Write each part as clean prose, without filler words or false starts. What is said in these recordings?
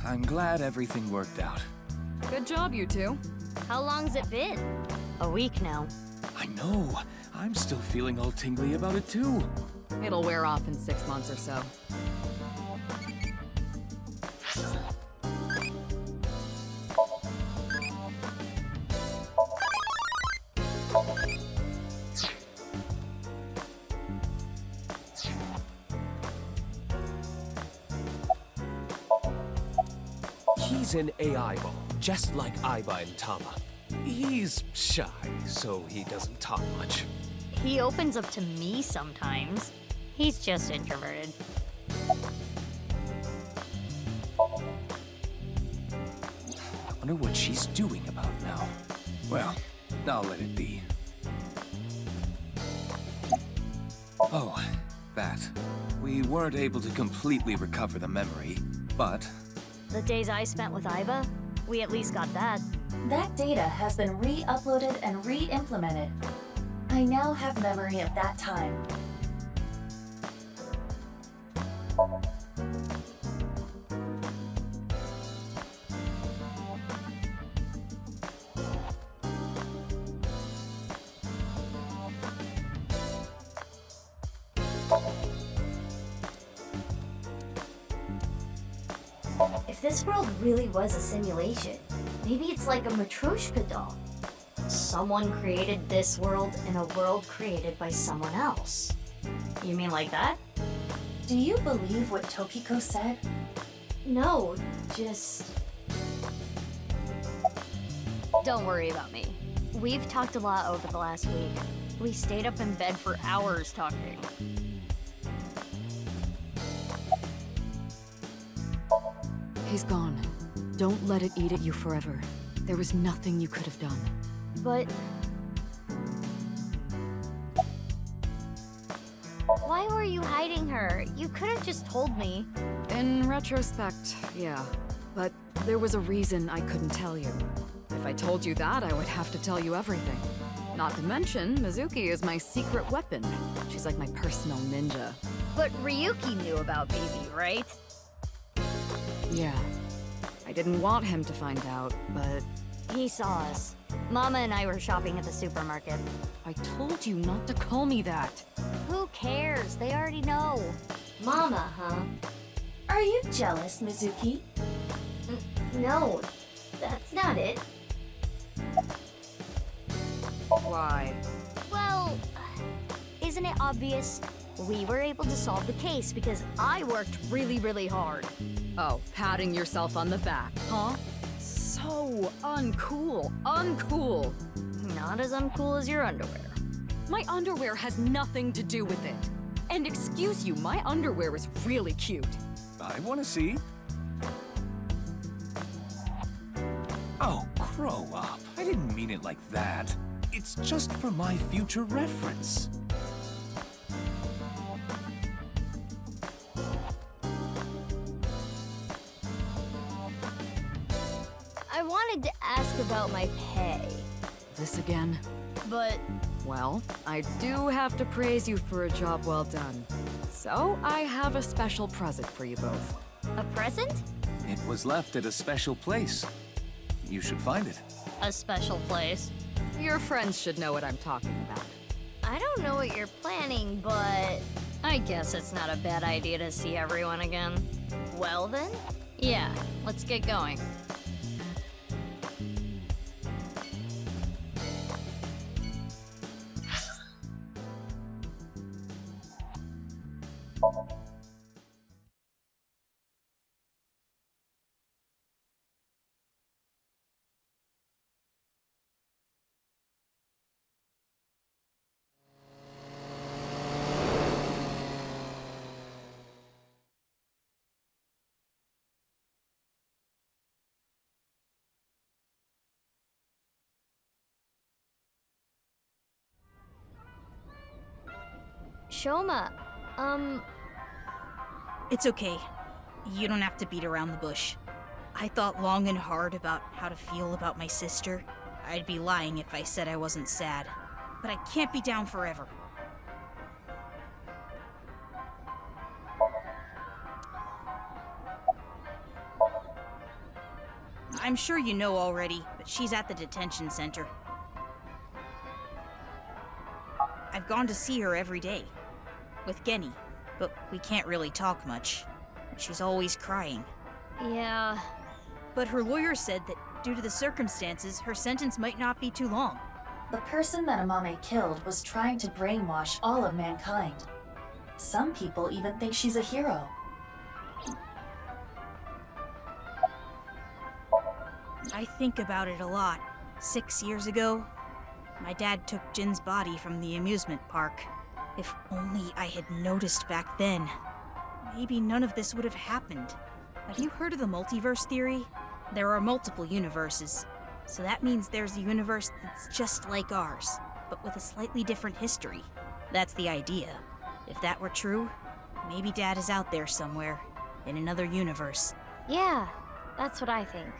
I'm glad everything worked out. Good job, you two. How long's it been? A week now. I know. I'm still feeling all tingly about it too. It'll wear off in 6 months or so. He's an AI ball, just like Aiba and Tama. He's shy, so he doesn't talk much. He opens up to me sometimes. He's just introverted. I wonder what she's doing about now. Well, I'll let it be. Oh, that. We weren't able to completely recover the memory, but... The days I spent with Aiba, we at least got that. That data has been re-uploaded and re-implemented. I now have memory of that time. If this world really was a simulation, maybe it's like a Matryoshka doll. Someone created this world in a world created by someone else. You mean like that? Do you believe what Tokiko said? No, just... Don't worry about me. We've talked a lot over the last week. We stayed up in bed for hours talking. He's gone. Don't let it eat at you forever. There was nothing you could have done. But... why were you hiding her? You could have just told me. In retrospect, yeah. But there was a reason I couldn't tell you. If I told you that, I would have to tell you everything. Not to mention, Mizuki is my secret weapon. She's like my personal ninja. But Ryuki knew about Baby, right? Yeah. I didn't want him to find out, but... He saw us. Mama and I were shopping at the supermarket. I told you not to call me that. Who cares? They already know. Mama, huh? Are you jealous, Mizuki? No, that's not it. Why? Well, isn't it obvious? We were able to solve the case because I worked really, really hard. Oh, patting yourself on the back, huh? So uncool. Uncool. Not as uncool as your underwear. My underwear has nothing to do with it. And excuse you, my underwear is really cute. I want to see. Oh, grow up. I didn't mean it like that. It's just for my future reference. I wanted to ask about my pay, This again? but Well, I do have to praise you for a job well done. So, I have a special present for you both. a present? It was left at a special place. You should find it. A special place. Your friends should know what I'm talking about. I don't know what you're planning, but I guess it's not a bad idea to see everyone again. Well then? Yeah, let's get going. Shoma, It's okay. You don't have to beat around the bush. I thought long and hard about how to feel about my sister. I'd be lying if I said I wasn't sad. But I can't be down forever. I'm sure you know already, but she's at the detention center. I've gone to see her every day. With Genny, but we can't really talk much. She's always crying. Yeah. But her lawyer said that due to the circumstances, her sentence might not be too long. The person that Amame killed was trying to brainwash all of mankind. Some people even think she's a hero. I think about it a lot. 6 years ago, my dad took Jin's body from the amusement park. If only I had noticed back then, maybe none of this would have happened. Have you heard of the multiverse theory? There are multiple universes, so that means there's a universe that's just like ours, but with a slightly different history. That's the idea. If that were true, maybe Dad is out there somewhere, in another universe. Yeah, that's what I think.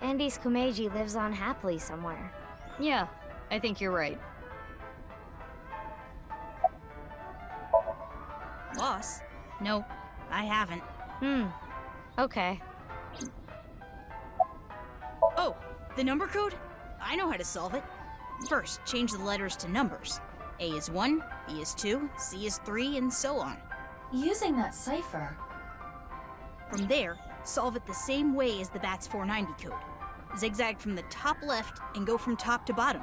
Andy's Kumeiji lives on happily somewhere. Yeah, I think you're right. Boss? No, I haven't. Okay. Oh, the number code? I know how to solve it. First, change the letters to numbers. A is 1, B is 2, C is 3, and so on. Using that cipher, From there, solve it the same way as the BATS 490 code. Zigzag from the top left and go from top to bottom.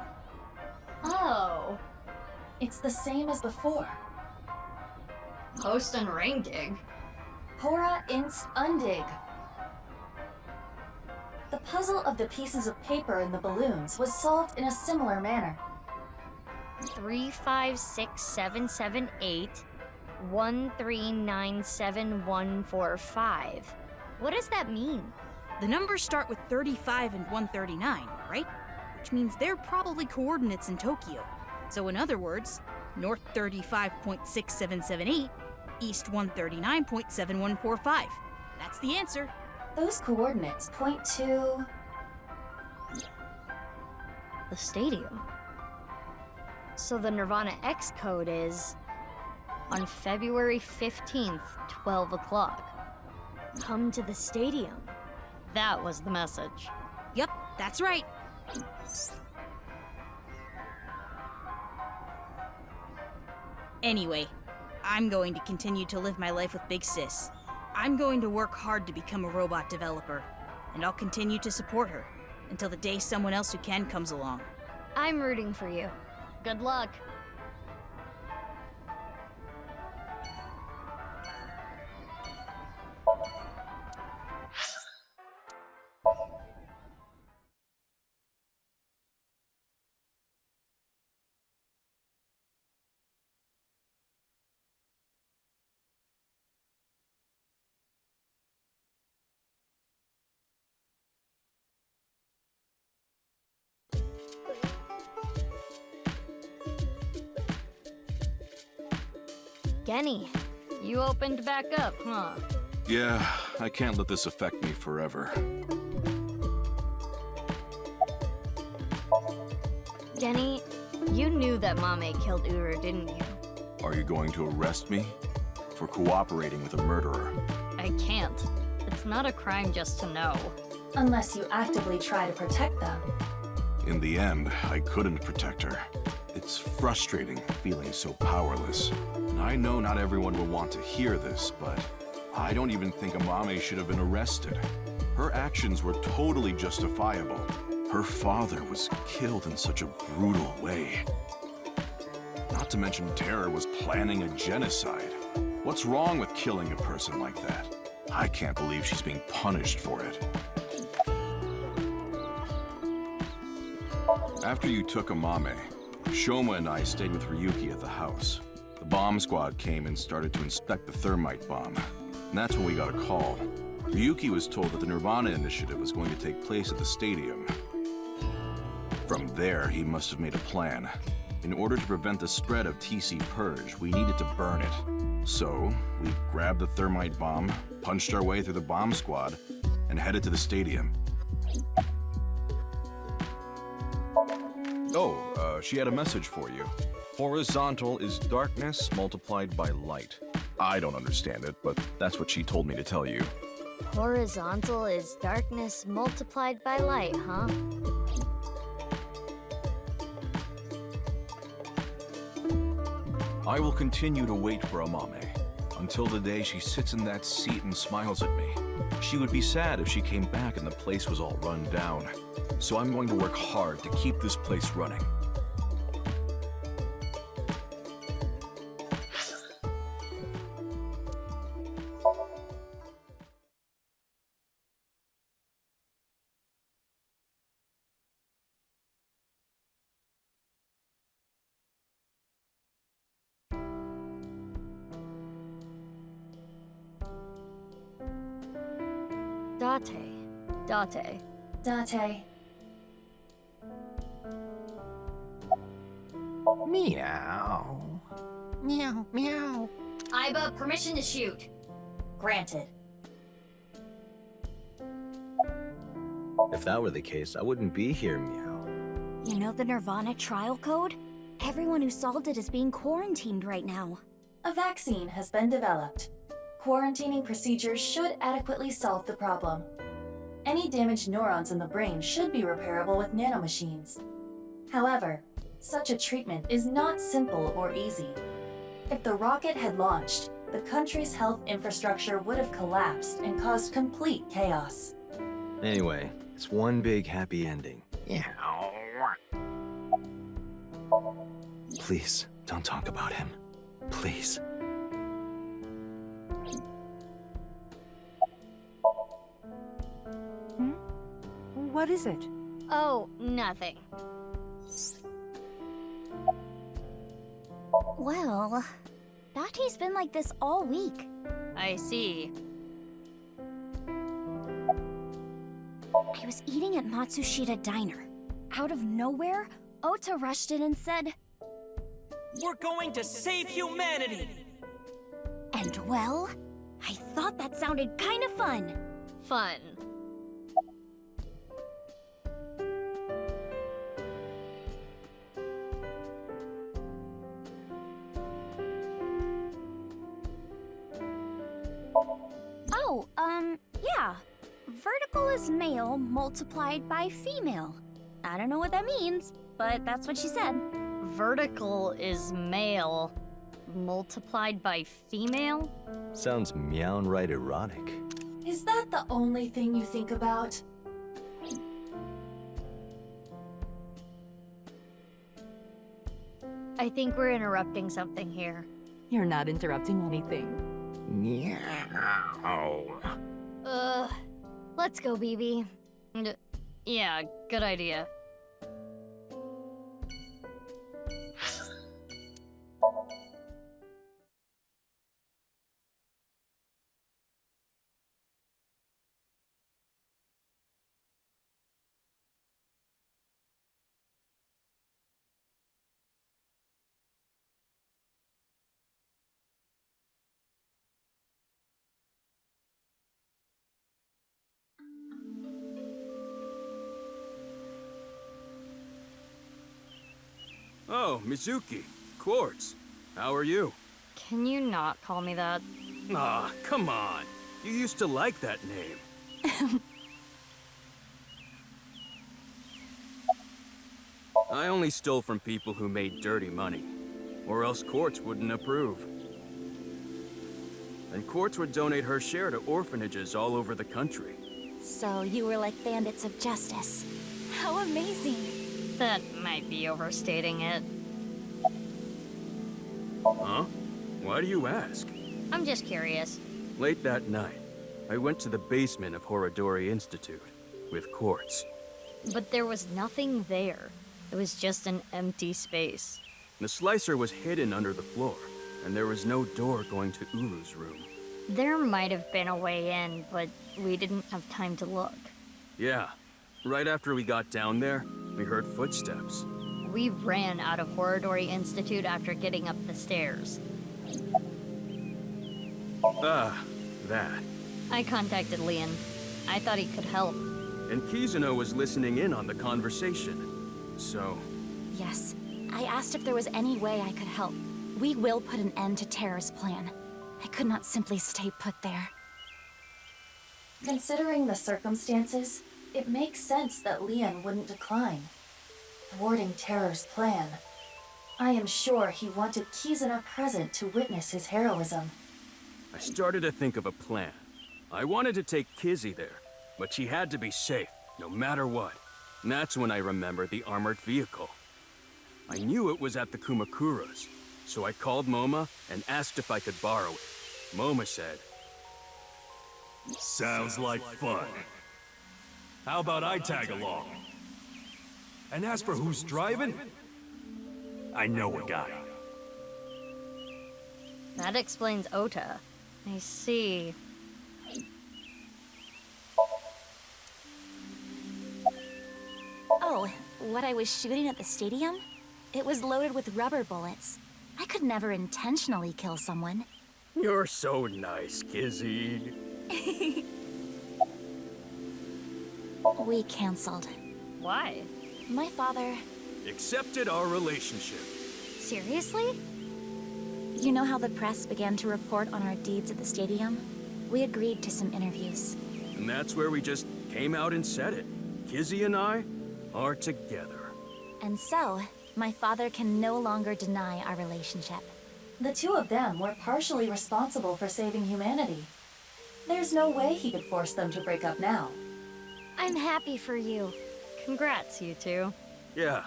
Oh. it's the same as before. Post and ring dig. Hora inst undig. The puzzle of the pieces of paper in the balloons was solved in a similar manner. 3567781397145. What does that mean? The numbers start with 35 and 139, right? Which means they're probably coordinates in Tokyo. So in other words, north 35.6778, east 139.7145. That's the answer. Those coordinates point to... The stadium. So the Nirvana X code is on February 15th, 12 o'clock. Come to the stadium. That was the message. Yep, that's right. Anyway, I'm going to continue to live my life with Big Sis. I'm going to work hard to become a robot developer, and I'll continue to support her until the day someone else who can comes along. I'm rooting for you. Good luck. Genny, you opened back up, huh? Yeah, I can't let this affect me forever. Genny, you knew that Mame killed Uru, didn't you? Are you going to arrest me for cooperating with a murderer? I can't. It's not a crime just to know. unless you actively try to protect them. In the end, I couldn't protect her. It's frustrating feeling so powerless. And I know not everyone will want to hear this, but I don't even think Amame should have been arrested. Her actions were totally justifiable. Her father was killed in such a brutal way. Not to mention Terror was planning a genocide. What's wrong with killing a person like that? I can't believe she's being punished for it. After you took Amame, Shoma and I stayed with Ryuki at the house. The bomb squad came and started to inspect the thermite bomb. And that's when we got a call. Ryuki was told that the nirvanA initiative was going to take place at the stadium. From there, he must have made a plan. In order to prevent the spread of TC Purge, we needed to burn it. So, we grabbed the thermite bomb, punched our way through the bomb squad, and headed to the stadium. Oh, she had a message for you. Horizontal is darkness multiplied by light. I don't understand it, but that's what she told me to tell you. Horizontal is darkness multiplied by light, huh? I will continue to wait for Amame until the day she sits in that seat and smiles at me. She would be sad if she came back and the place was all run down. So I'm going to work hard to keep this place running. Date. Date. Meow. Meow, meow. Iba, permission to shoot. Granted. If that were the case, I wouldn't be here, meow. You know the nirvanA trial code? Everyone who solved it is being quarantined right now. A vaccine has been developed. Quarantining procedures should adequately solve the problem. Any damaged neurons in the brain should be repairable with nanomachines. However, such a treatment is not simple or easy. If the rocket had launched, the country's health infrastructure would have collapsed and caused complete chaos. Anyway, it's one big happy ending. Meow. Please, don't talk about him. Please. What is it? Oh, nothing. Well, Date's been like this all week. I see. I was eating at Matsushita Diner. Out of nowhere, Ota rushed in and said, We're going to save humanity! and well, I thought that sounded kind of fun. Fun. Oh, yeah. Vertical is male multiplied by female. I don't know what that means, but that's what she said. Vertical is male, multiplied by female? Sounds meow-right erotic. Is that the only thing you think about? I think we're interrupting something here. You're not interrupting anything. Meow. Let's go, BB. Yeah, good idea. Oh, Mizuki. Quartz. How are you? Can you not call me that? Ah, come on. You used to like that name. I only stole from people who made dirty money, or else Quartz wouldn't approve. And Quartz would donate her share to orphanages all over the country. So you were like bandits of justice. How amazing. That might be overstating it. Huh? Why do you ask? I'm just curious. Late that night, I went to the basement of Horodori Institute with Quartz. But there was nothing there. It was just an empty space. The slicer was hidden under the floor, and there was no door going to Ulu's room. There might have been a way in, but we didn't have time to look. Yeah. Right after we got down there, we heard footsteps. We ran out of Horodori Institute after getting up the stairs. Ah, that. I contacted Leon. I thought he could help. And Kizuno was listening in on the conversation. So... Yes, I asked if there was any way I could help. We will put an end to Terra's plan. I could not simply stay put there. Considering the circumstances, it makes sense that Leon wouldn't decline. Thwarting Terror's plan. I am sure he wanted Kizuna present to witness his heroism. I started to think of a plan. I wanted to take Kizzy there, but she had to be safe, no matter what. And that's when I remembered the armored vehicle. I knew it was at the Kumakura's, so I called Moma and asked if I could borrow it. Moma said, "Sounds like fun. How about I tag along? And as for who's driving, I know a guy." That explains Ota. I see. Oh, what I was shooting at the stadium? It was loaded with rubber bullets. I could never intentionally kill someone. "You're so nice, Kizzy." We canceled. Why? My father... Accepted our relationship. Seriously? You know how the press began to report on our deeds at the stadium? We agreed to some interviews. And that's where we just came out and said it. Kizzy and I are together. And so, my father can no longer deny our relationship. The two of them were partially responsible for saving humanity. There's no way he could force them to break up now. I'm happy for you. Congrats, you two. Yeah,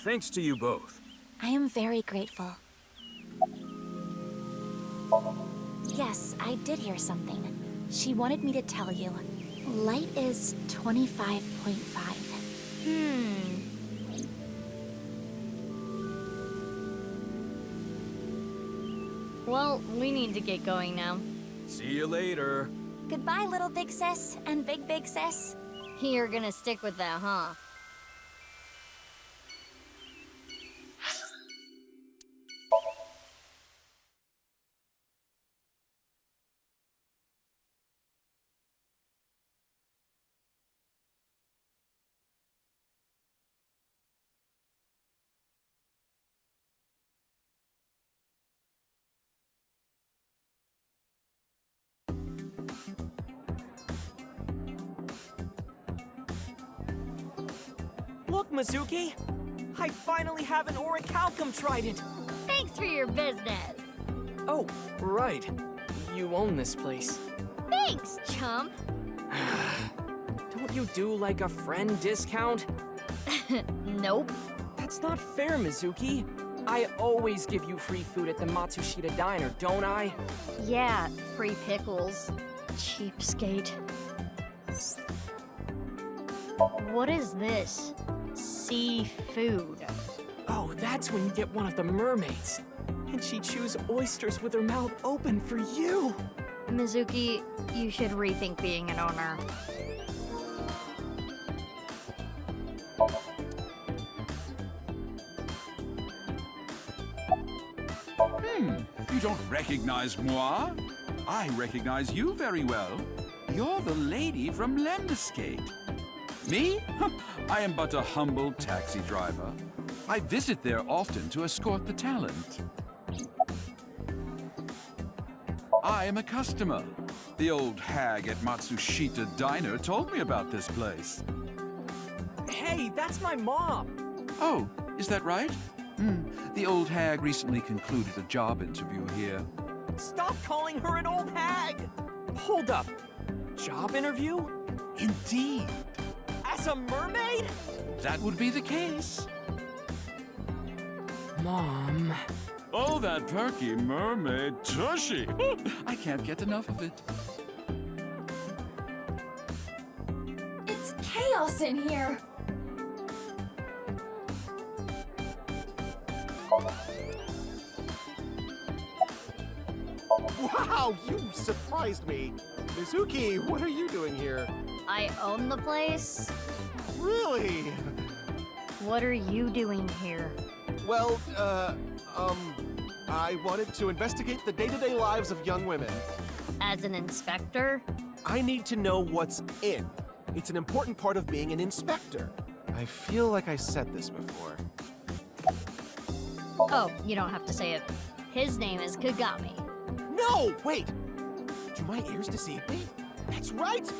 thanks to you both. I am very grateful. Yes, I did hear something. She wanted me to tell you. Light is 25.5. Well, we need to get going now. See you later. Goodbye, little big sis and big sis. You're gonna stick with that, huh? Look, Mizuki! I finally have an orichalcum trident! Thanks for your business! Oh, right. You own this place. Thanks, chump! Don't you do like a friend discount? Nope. That's not fair, Mizuki. I always give you free food at the Matsushita Diner, don't I? Yeah, free pickles. Cheapskate. What is this? Seafood. Oh, that's when you get one of the mermaids. And she chews oysters with her mouth open for you. Mizuki, you should rethink being an owner. You don't recognize moi? I recognize you very well. You're the lady from Lemniscate. Me? I am but a humble taxi driver. I visit there often to escort the talent. I am a customer. The old hag at Matsushita Diner told me about this place. Hey, that's my mom! Oh, is that right? The old hag recently concluded a job interview here. Stop calling her an old hag! Hold up. Job interview? Indeed. As a mermaid? That would be the case. Mom... Oh, that perky mermaid tushy. I can't get enough of it. It's chaos in here! Wow, you surprised me. Mizuki, what are you doing here? I own the place? Really? What are you doing here? Well, I wanted to investigate the day-to-day lives of young women. As an inspector? I need to know what's in. It's an important part of being an inspector. I feel like I said this before. Oh, you don't have to say it. His name is Kagami. No, wait! Do my ears deceive me? That's right!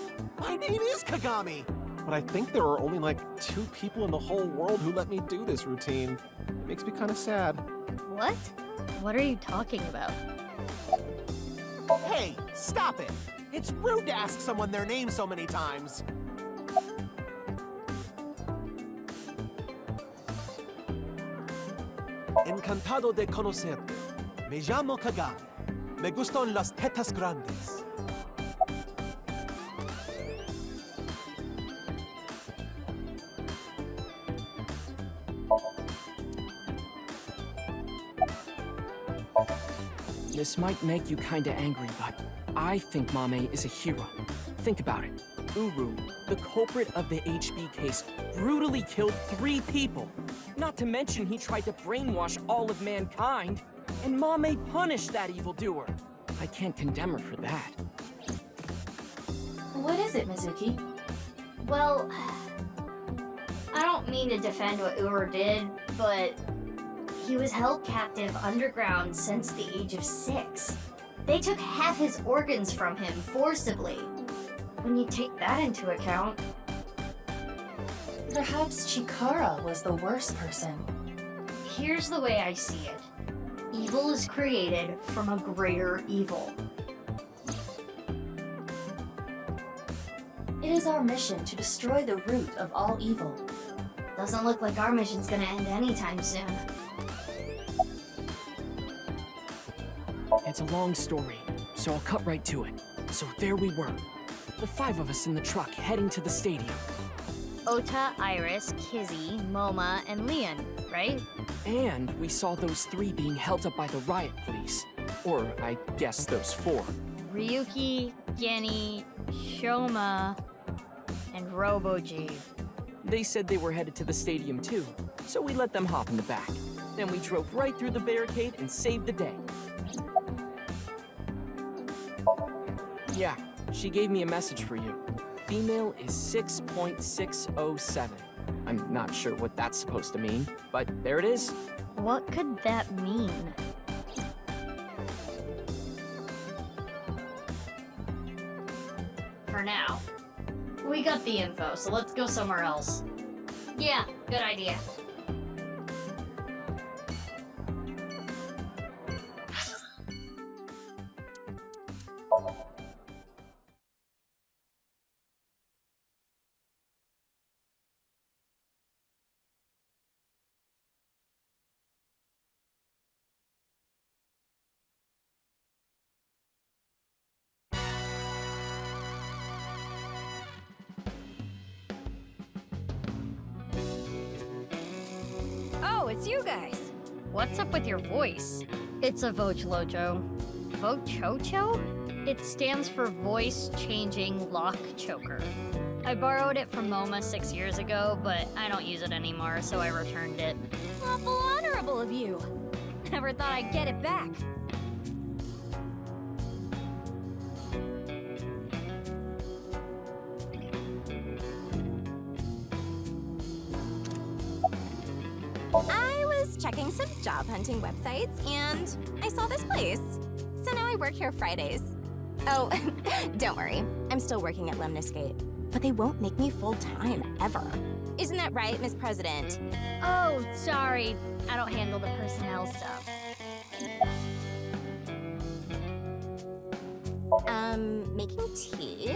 My name is Kagami! But I think there are only like 2 people in the whole world who let me do this routine. It makes me kind of sad. What? What are you talking about? Hey, stop it! It's rude to ask someone their name so many times. Encantado de conocerte. Me llamo Kagami. Me gustan las tetas grandes. This might make you kinda angry, but I think Mame is a hero. Think about it. Uru, the culprit of the HB case, brutally killed 3 people. Not to mention he tried to brainwash all of mankind, and Mame punished that evildoer. I can't condemn her for that. What is it, Mizuki? Well, I don't mean to defend what Uru did, but he was held captive underground since the age of 6. They took half his organs from him forcibly. When you take that into account... Perhaps Chikara was the worst person. Here's the way I see it. Evil is created from a greater evil. It is our mission to destroy the root of all evil. Doesn't look like our mission's gonna end anytime soon. It's a long story, so I'll cut right to it. So there we were, the 5 of us in the truck heading to the stadium. Ota, Iris, Kizzy, Moma, and Leon, right? And we saw those 3 being held up by the riot police. Or, I guess those 4. Ryuki, Genny, Shoma, and Robo-G. They said they were headed to the stadium too, so we let them hop in the back. Then we drove right through the barricade and saved the day. Yeah, she gave me a message for you. Female is 6.607. I'm not sure what that's supposed to mean, but there it is. What could that mean? For now. We got the info, so let's go somewhere else. Yeah, good idea. Oh, it's you guys. What's up with your voice? It's a Vochlocho. Vochocho? It stands for Voice Changing Lock Choker. I borrowed it from MoMA 6 years ago, but I don't use it anymore, so I returned it. Awful honorable of you. Never thought I'd get it back. I was checking some job hunting websites and I saw this place. So now I work here Fridays. Oh, don't worry. I'm still working at Lemniscate. But they won't make me full-time, ever. Isn't that right, Miss President? Oh, sorry. I don't handle the personnel stuff. Making tea,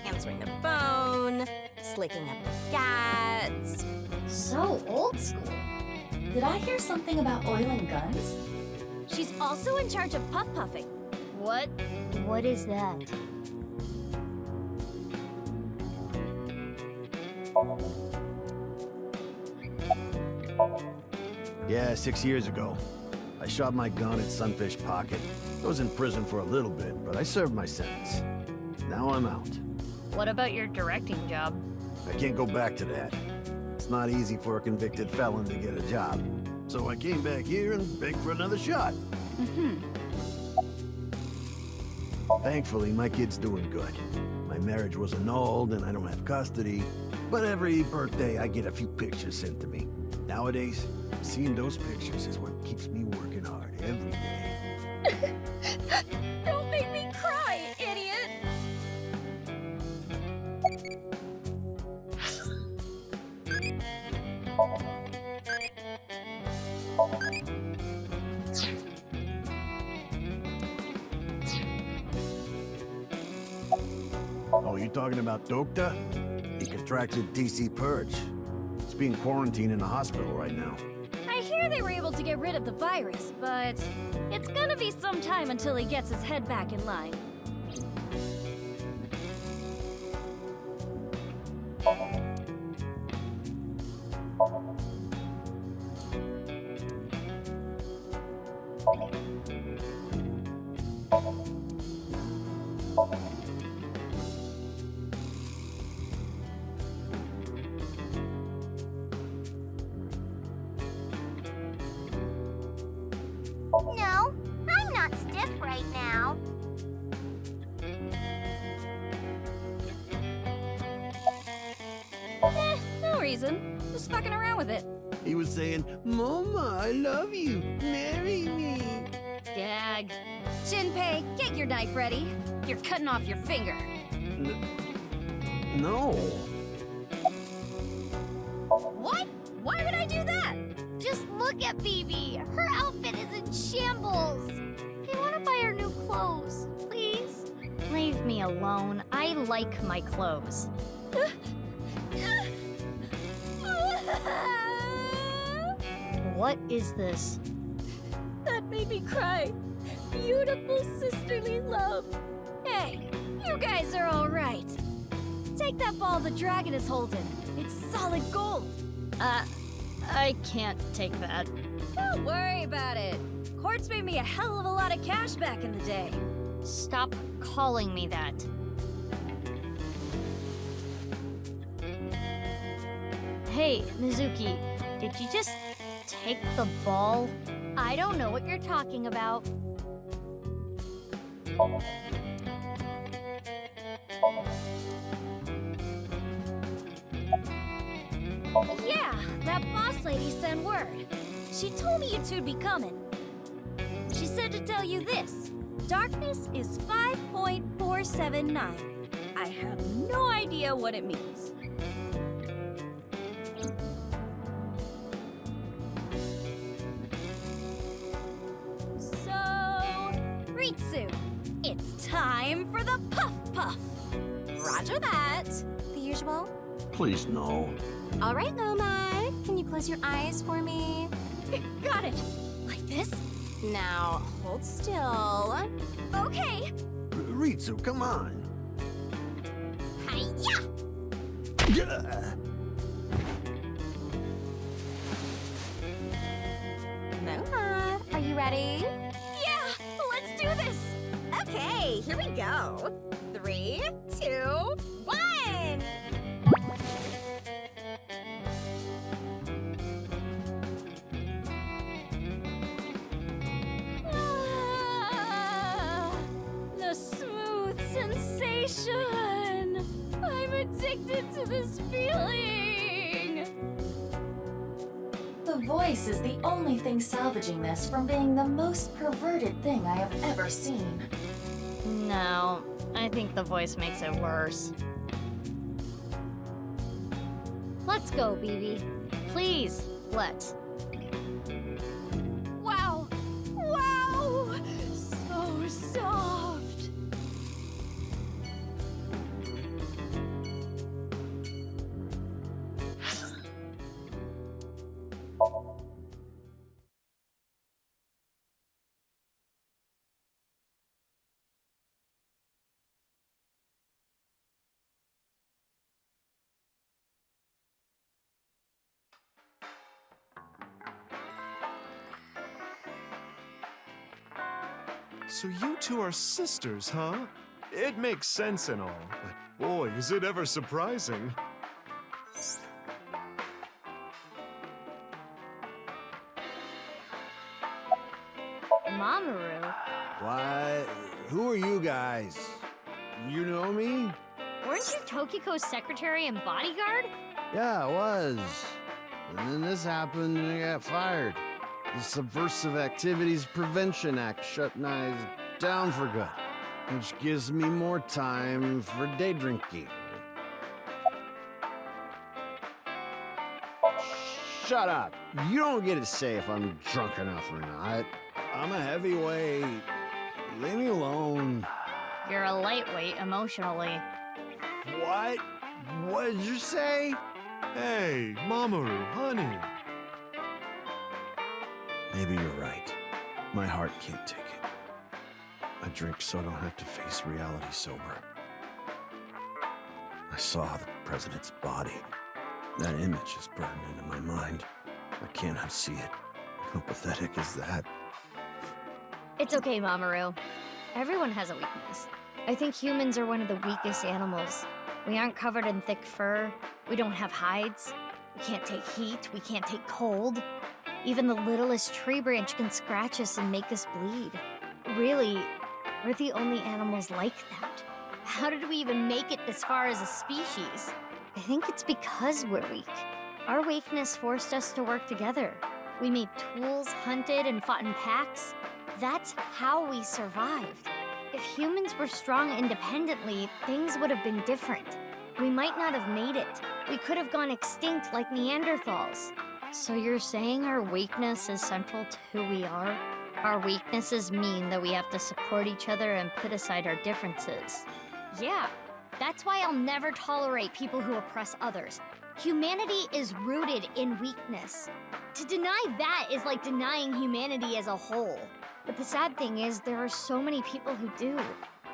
answering the phone, slicking up the gats. So old school. Did I hear something about oil and guns? She's also in charge of puff puffing. What? What is that? Yeah, 6 years ago. I shot my gun at Sunfish Pocket. I was in prison for a little bit, but I served my sentence. Now I'm out. What about your directing job? I can't go back to that. It's not easy for a convicted felon to get a job. So I came back here and begged for another shot. Thankfully, my kid's doing good. My marriage was annulled and I don't have custody, but every birthday I get a few pictures sent to me. Nowadays, seeing those pictures is what keeps me working hard every day. Don't make me cry, idiot! talking about Dokta? He contracted TC Purge. He's being quarantined in a hospital right now. I hear they were able to get rid of the virus, but it's gonna be some time until he gets his head back in line. No, I'm not stiff right now. No reason. Just fucking around with it. He was saying, Mama, I love you. Marry me. Gag. Shinpei, get your knife ready. You're cutting off your finger. No. What? Why would I do that? Just look at Bibi. Her outfit is in shambles. I want to buy her new clothes, please. Leave me alone. I like my clothes. What is this? That made me cry. Beautiful sisterly love. Hey, you guys are all right. Take that ball the dragon is holding. It's solid gold. I can't take that. Don't worry about it. Quartz made me a hell of a lot of cash back in the day. Stop calling me that. Hey, Mizuki, did you just take the ball? I don't know what you're talking about. Yeah, that boss lady sent word. She told me you two'd be coming. She said to tell you this. Darkness is 5.479. I have no idea what it means. So, Ritsu, it's time for the Puff Puff. Roger that. The usual? Please, no. All right, Nomad. Can you close your eyes for me? Got it. Like this? Now, hold still. Okay. Ritsu, come on. Hi-ya! Nomad, are you ready? Yeah, let's do this. Okay, here we go. 3, 2, 1. The smooth sensation. I'm addicted to this feeling. The voice is the only thing salvaging this from being the most perverted thing I have ever seen. No, I think the voice makes it worse. Let's go, Bibi. Please, let's. Wow! Wow! So soft! So you two are sisters, huh? It makes sense and all, but boy, is it ever surprising. Mamoru? What? Who are you guys? You know me? Weren't you Tokiko's secretary and bodyguard? Yeah, I was. And then this happened and I got fired. The Subversive Activities Prevention Act shut Knives down for good, which gives me more time for day drinking. Shut up. You don't get to say if I'm drunk enough or not. I'm a heavyweight. Leave me alone. You're a lightweight emotionally. What? What did you say? Hey, Mamoru, honey. Maybe you're right. My heart can't take it. I drink so I don't have to face reality sober. I saw the president's body. That image is burned into my mind. I can't unsee it. How pathetic is that? It's okay, Mamoru. Everyone has a weakness. I think humans are one of the weakest animals. We aren't covered in thick fur. We don't have hides. We can't take heat. We can't take cold. Even the littlest tree branch can scratch us and make us bleed. Really, we're the only animals like that. How did we even make it this far as a species? I think it's because we're weak. Our weakness forced us to work together. We made tools, hunted, and fought in packs. That's how we survived. If humans were strong independently, things would have been different. We might not have made it. We could have gone extinct like Neanderthals. So you're saying our weakness is central to who we are? Our weaknesses mean that we have to support each other and put aside our differences. Yeah, that's why I'll never tolerate people who oppress others. Humanity is rooted in weakness. To deny that is like denying humanity as a whole. But the sad thing is, there are so many people who do,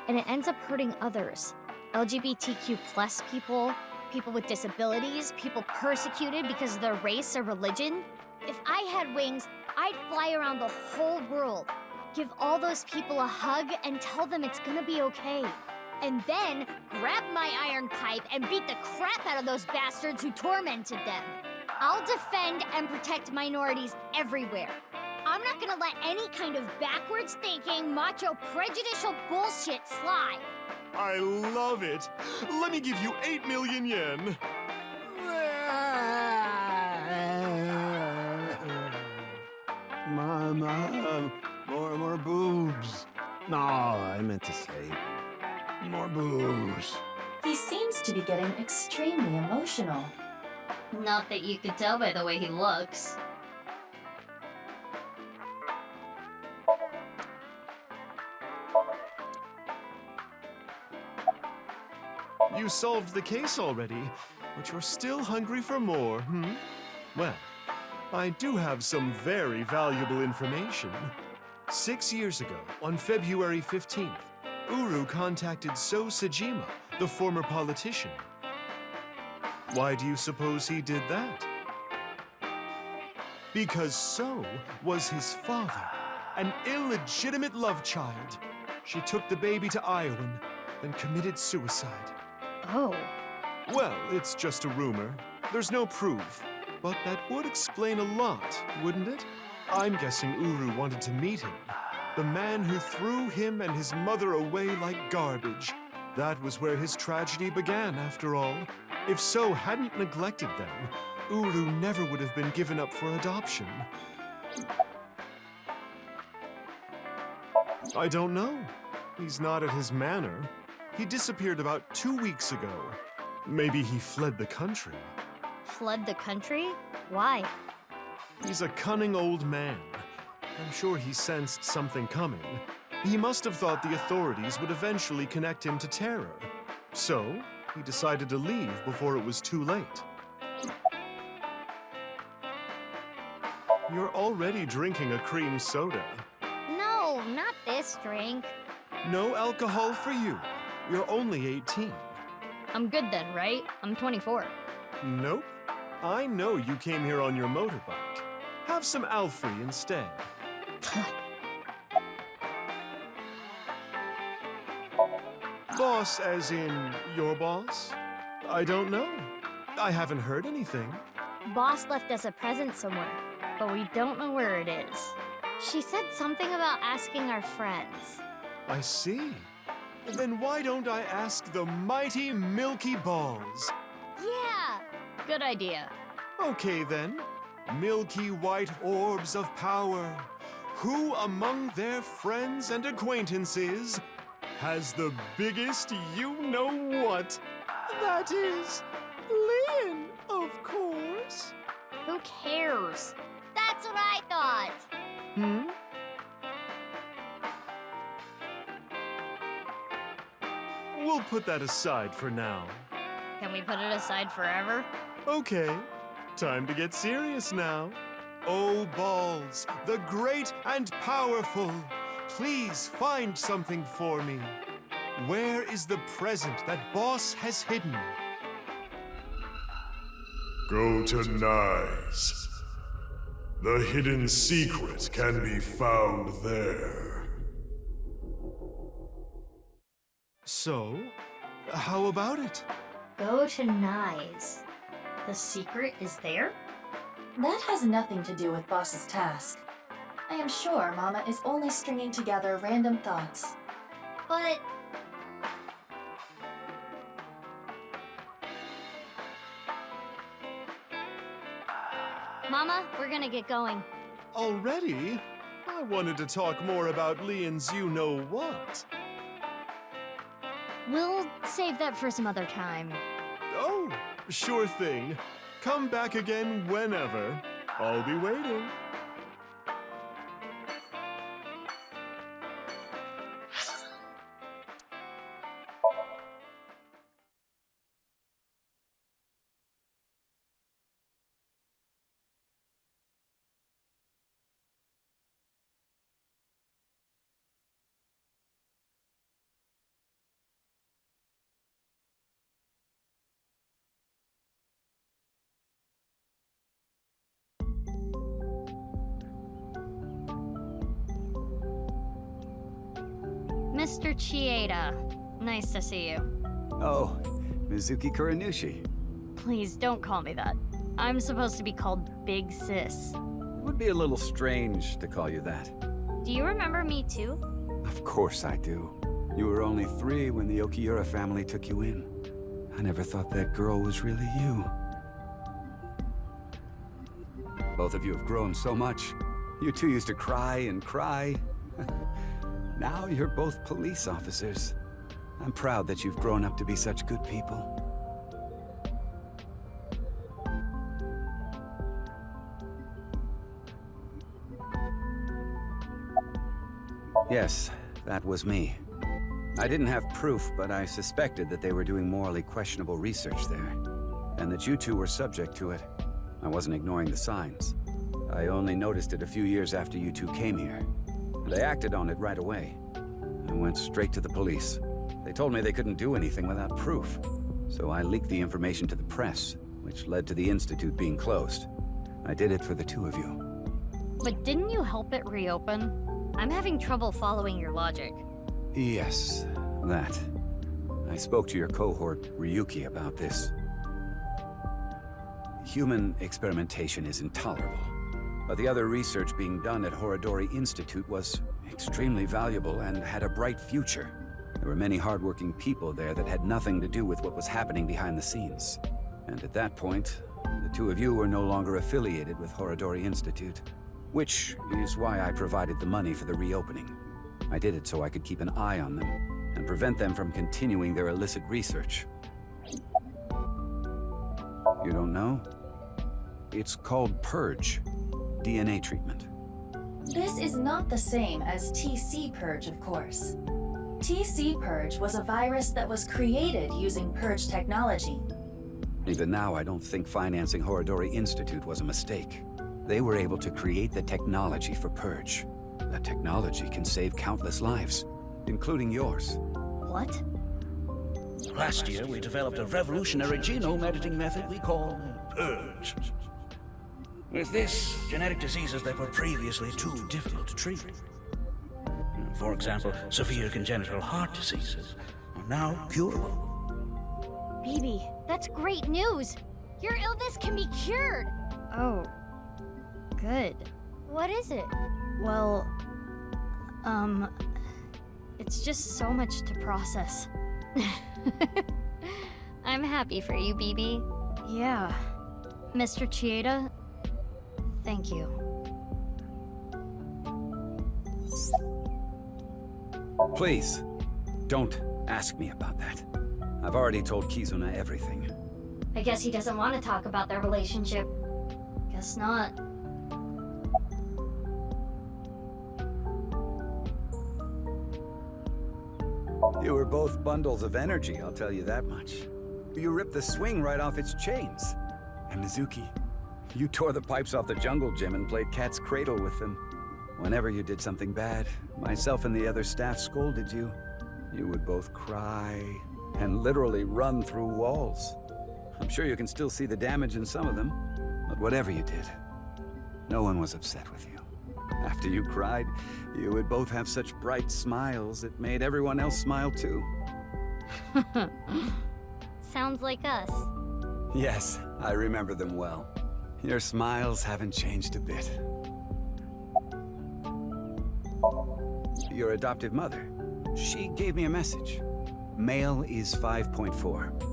and it ends up hurting others. LGBTQ+ people, people with disabilities, people persecuted because of their race or religion. If I had wings, I'd fly around the whole world, give all those people a hug and tell them it's gonna be okay. And then grab my iron pipe and beat the crap out of those bastards who tormented them. I'll defend and protect minorities everywhere. I'm not gonna let any kind of backwards thinking, macho, prejudicial bullshit slide. I love it. Let me give you 8 million yen. Mama, more boobs. No, I meant to say more boobs. He seems to be getting extremely emotional. Not that you could tell by the way he looks. You solved the case already, but you're still hungry for more, hmm? Well, I do have some very valuable information. 6 years ago, on February 15th, Uru contacted So Sejima, the former politician. Why do you suppose he did that? Because So was his father, an illegitimate love child. She took the baby to Iowa, then committed suicide. Oh. Well, it's just a rumor. There's no proof. But that would explain a lot, wouldn't it? I'm guessing Uru wanted to meet him. The man who threw him and his mother away like garbage. That was where his tragedy began, after all. If So hadn't neglected them, Uru never would have been given up for adoption. I don't know. He's not at his manor. He disappeared about 2 weeks ago. Maybe he fled the country. Fled the country? Why? He's a cunning old man. I'm sure he sensed something coming. He must have thought the authorities would eventually connect him to terror. So, he decided to leave before it was too late. You're already drinking a cream soda. No, not this drink. No alcohol for you. You're only 18. I'm good then, right? I'm 24. Nope. I know you came here on your motorbike. Have some Alfrey instead. Boss as in your boss? I don't know. I haven't heard anything. Boss left us a present somewhere, but we don't know where it is. She said something about asking our friends. I see. Then why don't I ask the mighty Milky Balls? Yeah! Good idea. Okay then. Milky white orbs of power. Who among their friends and acquaintances has the biggest you-know-what? That is Lynn, of course. Who cares? That's what I thought. Hmm? We'll we'll put that aside for now. Can we put it aside forever? Okay, time to get serious now. Oh, Balls, the great and powerful, please find something for me. Where is the present that Boss has hidden? Go to Nyes. The hidden secret can be found there. So, how about it? Go to Nyes. The secret is there? That has nothing to do with Boss's task. I am sure Mama is only stringing together random thoughts. But... Mama, we're gonna get going. Already? I wanted to talk more about Leon's you-know-what. We'll save that for some other time. Oh, sure thing. Come back again whenever. I'll be waiting. Mr. Chieda, nice to see you. Oh, Mizuki Kuranushi. Please don't call me that. I'm supposed to be called Big Sis. It would be a little strange to call you that. Do you remember me too? Of course I do. You were only 3 when the Okiura family took you in. I never thought that girl was really you. Both of you have grown so much. You two used to cry and cry. Now you're both police officers. I'm proud that you've grown up to be such good people. Yes, that was me. I didn't have proof, but I suspected that they were doing morally questionable research there, and that you two were subject to it. I wasn't ignoring the signs. I only noticed it a few years after you two came here. They acted on it right away. I went straight to the police. They told me they couldn't do anything without proof. So I leaked the information to the press, which led to the Institute being closed. I did it for the 2 of you. But didn't you help it reopen? I'm having trouble following your logic. Yes, that. I spoke to your cohort, Ryuki, about this. Human experimentation is intolerable. But the other research being done at Horodori Institute was extremely valuable and had a bright future. There were many hardworking people there that had nothing to do with what was happening behind the scenes. And at that point, the 2 of you were no longer affiliated with Horodori Institute. Which is why I provided the money for the reopening. I did it so I could keep an eye on them and prevent them from continuing their illicit research. You don't know? It's called Purge. DNA treatment. This is not the same as TC Purge, of course. TC Purge was a virus that was created using Purge technology. Even now, I don't think financing Horodori Institute was a mistake. They were able to create the technology for Purge. That technology can save countless lives, including yours. What? Last year, we developed a revolutionary genome editing method we call Purge. With this, genetic diseases that were previously too difficult to treat. For example, severe congenital heart diseases are now curable. Baby, that's great news! Your illness can be cured! Oh, good. What is it? Well, it's just so much to process. I'm happy for you, BB. Yeah. Mr. Chieda, thank you. Please, don't ask me about that. I've already told Kizuna everything. I guess he doesn't want to talk about their relationship. Guess not. You were both bundles of energy, I'll tell you that much. You ripped the swing right off its chains. And Mizuki, you tore the pipes off the jungle gym and played cat's cradle with them. Whenever you did something bad, myself and the other staff scolded you. You would both cry and literally run through walls. I'm sure you can still see the damage in some of them, but whatever you did, no one was upset with you. After you cried, you would both have such bright smiles it made everyone else smile too. Sounds like us. Yes, I remember them well. Your smiles haven't changed a bit. Your adoptive mother, she gave me a message. Male is 5.4.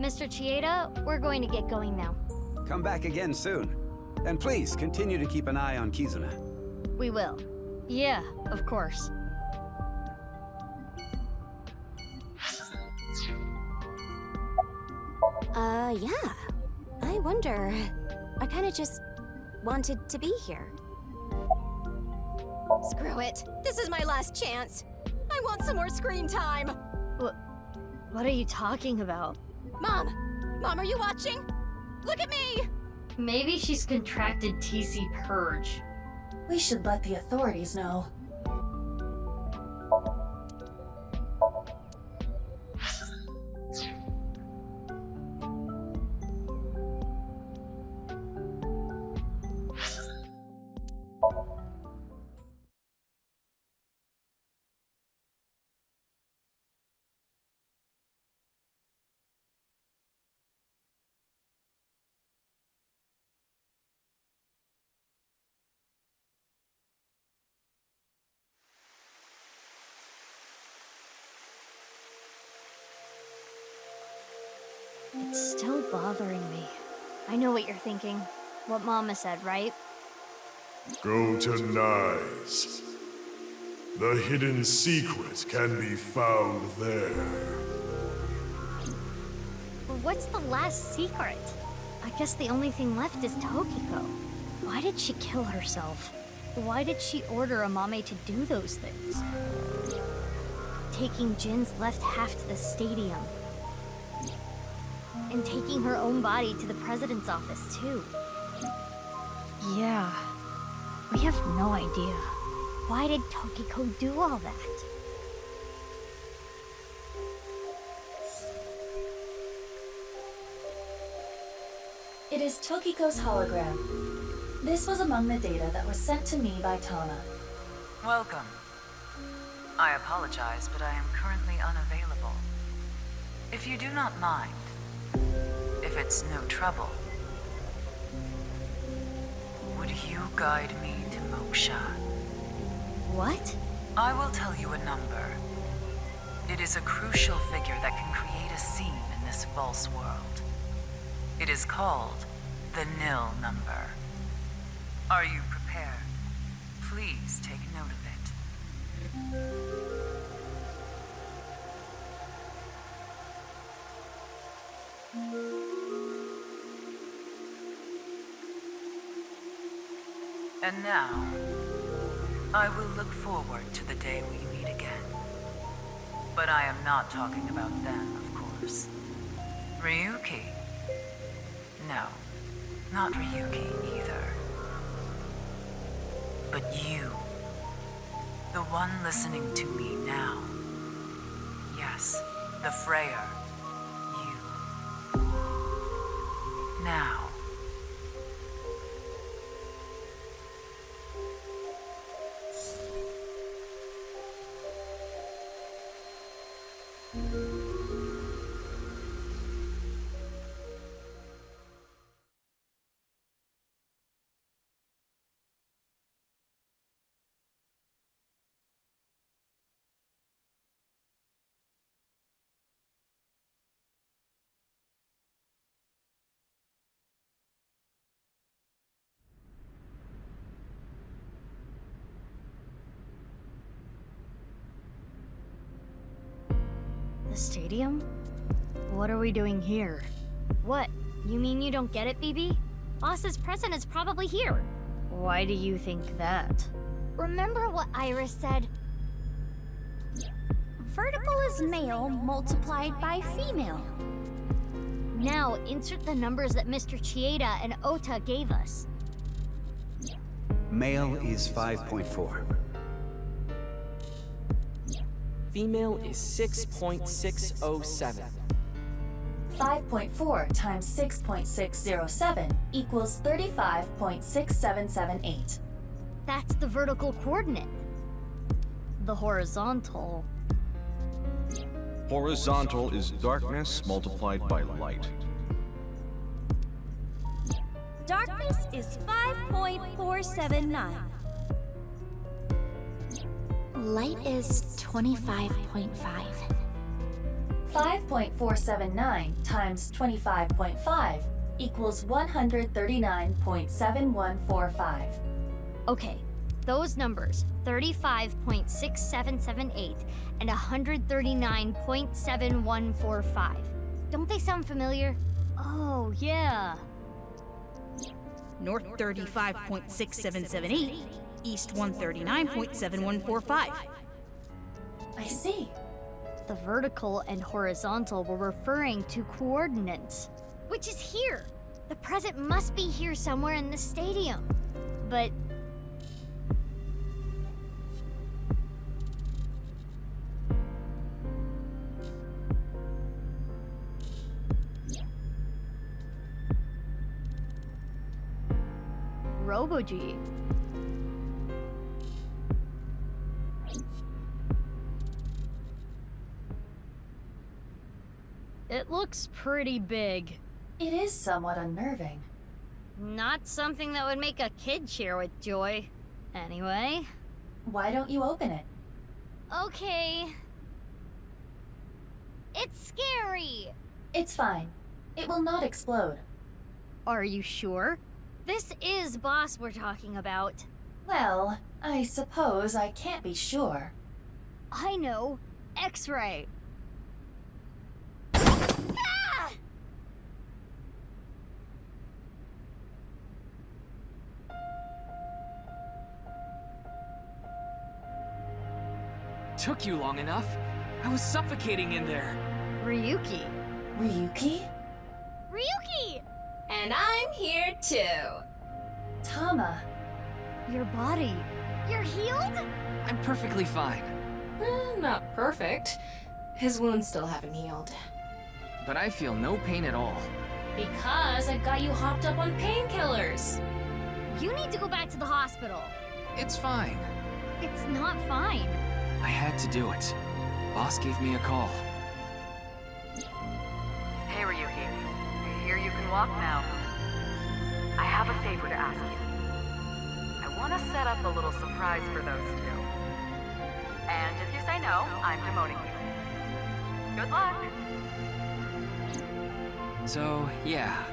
Mr. Chieda, we're going to get going now. Come back again soon. And please, continue to keep an eye on Kizuna. We will. Yeah, of course. Yeah. I wonder. I kinda just wanted to be here. Screw it. This is my last chance. I want some more screen time. What are you talking about? Mom! Mom, are you watching? Look at me! Maybe she's contracted TC Purge. We should let the authorities know. It's still bothering me. I know what you're thinking. What Mama said, right? Go to Nyes. The hidden secret can be found there. But what's the last secret? I guess the only thing left is Tokiko. Why did she kill herself? Why did she order Amame to do those things? Taking Jin's left half to the stadium. And taking her own body to the president's office, too. Yeah. We have no idea. Why did Tokiko do all that? It is Tokiko's hologram. This was among the data that was sent to me by Tama. Welcome. I apologize, but I am currently unavailable. If you do not mind, if it's no trouble, would you guide me to Moksha? What? I will tell you a number. It is a crucial figure that can create a scene in this false world. It is called the nil number. Are you prepared? Please take note of it. And now, I will look forward to the day we meet again. But I am not talking about them, of course. Ryuki? No, not Ryuki either. But you. The one listening to me now. Yes, the Freyer. You. Now. The stadium? What are we doing here? What? You mean you don't get it, BB? Boss's present is probably here. Why do you think that? Remember what Iris said? Vertical is male multiplied by female. Now insert the numbers that Mr. Chieda and Ota gave us. Male is 5.4. Female is 6.607. 5.4 times 6.607 equals 35.6778. That's the vertical coordinate. The horizontal... Horizontal is darkness multiplied by light. Darkness is 5.479. Light is 25.5. 5.479 times 25.5 equals 139.7145. Okay, those numbers, 35.6778 and 139.7145. Don't they sound familiar? Oh, yeah. North 35.6778, east 139.7145. I see. The vertical and horizontal were referring to coordinates. Which is here. The present must be here somewhere in the stadium. But... Robo-G. It looks pretty big. It is somewhat unnerving. Not something that would make a kid cheer with joy. Anyway. Why don't you open it? Okay. It's scary. It's fine. It will not explode. Are you sure? This is Boss we're talking about. Well, I suppose I can't be sure. I know. X-ray. Ah! Took you long enough. I was suffocating in there. Ryuki. Ryuki? Ryuki! And I'm here too. Tama. Your body. You're healed? I'm perfectly fine. Not perfect. His wounds still haven't healed. But I feel no pain at all. Because I got you hopped up on painkillers. You need to go back to the hospital. It's fine. It's not fine. I had to do it. Boss gave me a call. Hey, Ryuki. I hear you can walk now. I have a favor to ask you. I want to set up a little surprise for those two. And if you say no, I'm demoting you. Good luck! So, yeah.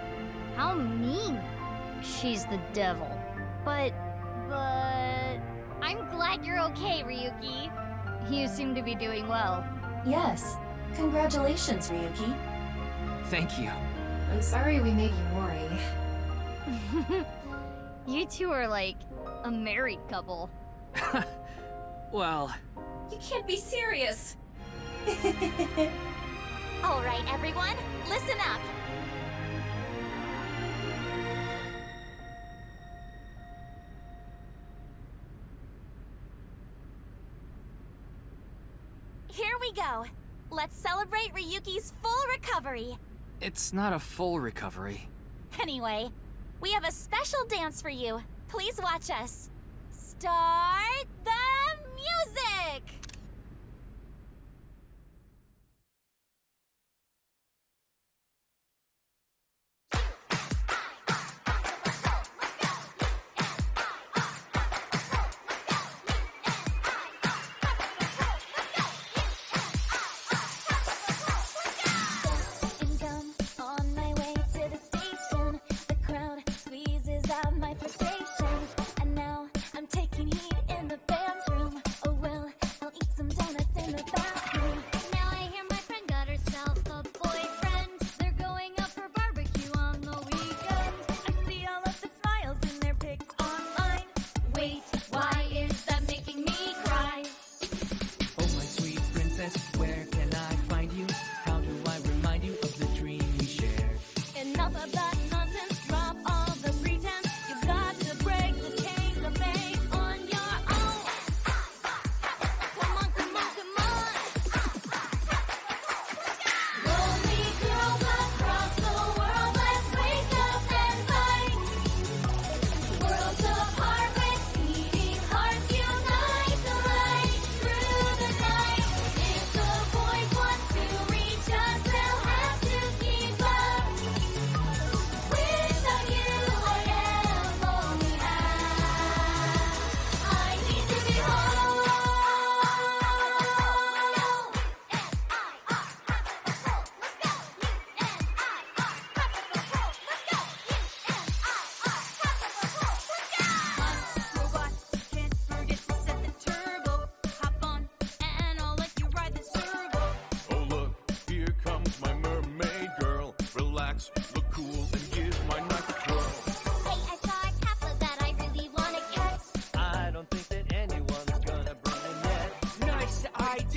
How mean. She's the devil. But... I'm glad you're okay, Ryuki. You seem to be doing well. Yes. Congratulations, Ryuki. Thank you. I'm sorry we made you worry. You two are like a married couple. Well... You can't be serious. All right, everyone, listen up. Here we go. Let's celebrate Ryuki's full recovery. It's not a full recovery. Anyway, we have a special dance for you. Please watch us. Start the music! And now I'm taking heat in the bathroom. Oh well, I'll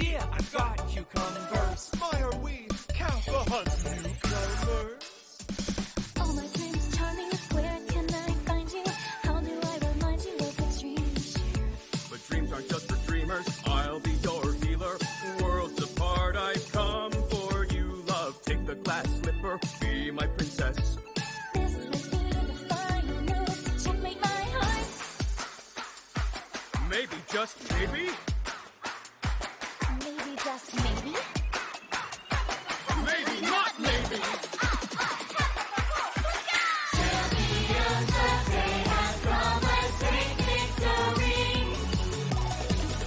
idea, I've got cucumbers. My, are we count the hunt newcomers? Oh, my dreams charming, where can I find you? How do I remind you of the dreams you share? But dreams aren't just for dreamers. I'll be your healer. Worlds apart, I've come for you, love. Take the glass slipper, be my princess. This might be the final move to checkmate my heart. Maybe, just maybe? Maybe, just maybe. Maybe not maybe. Champions, the day has come. Let's take victory.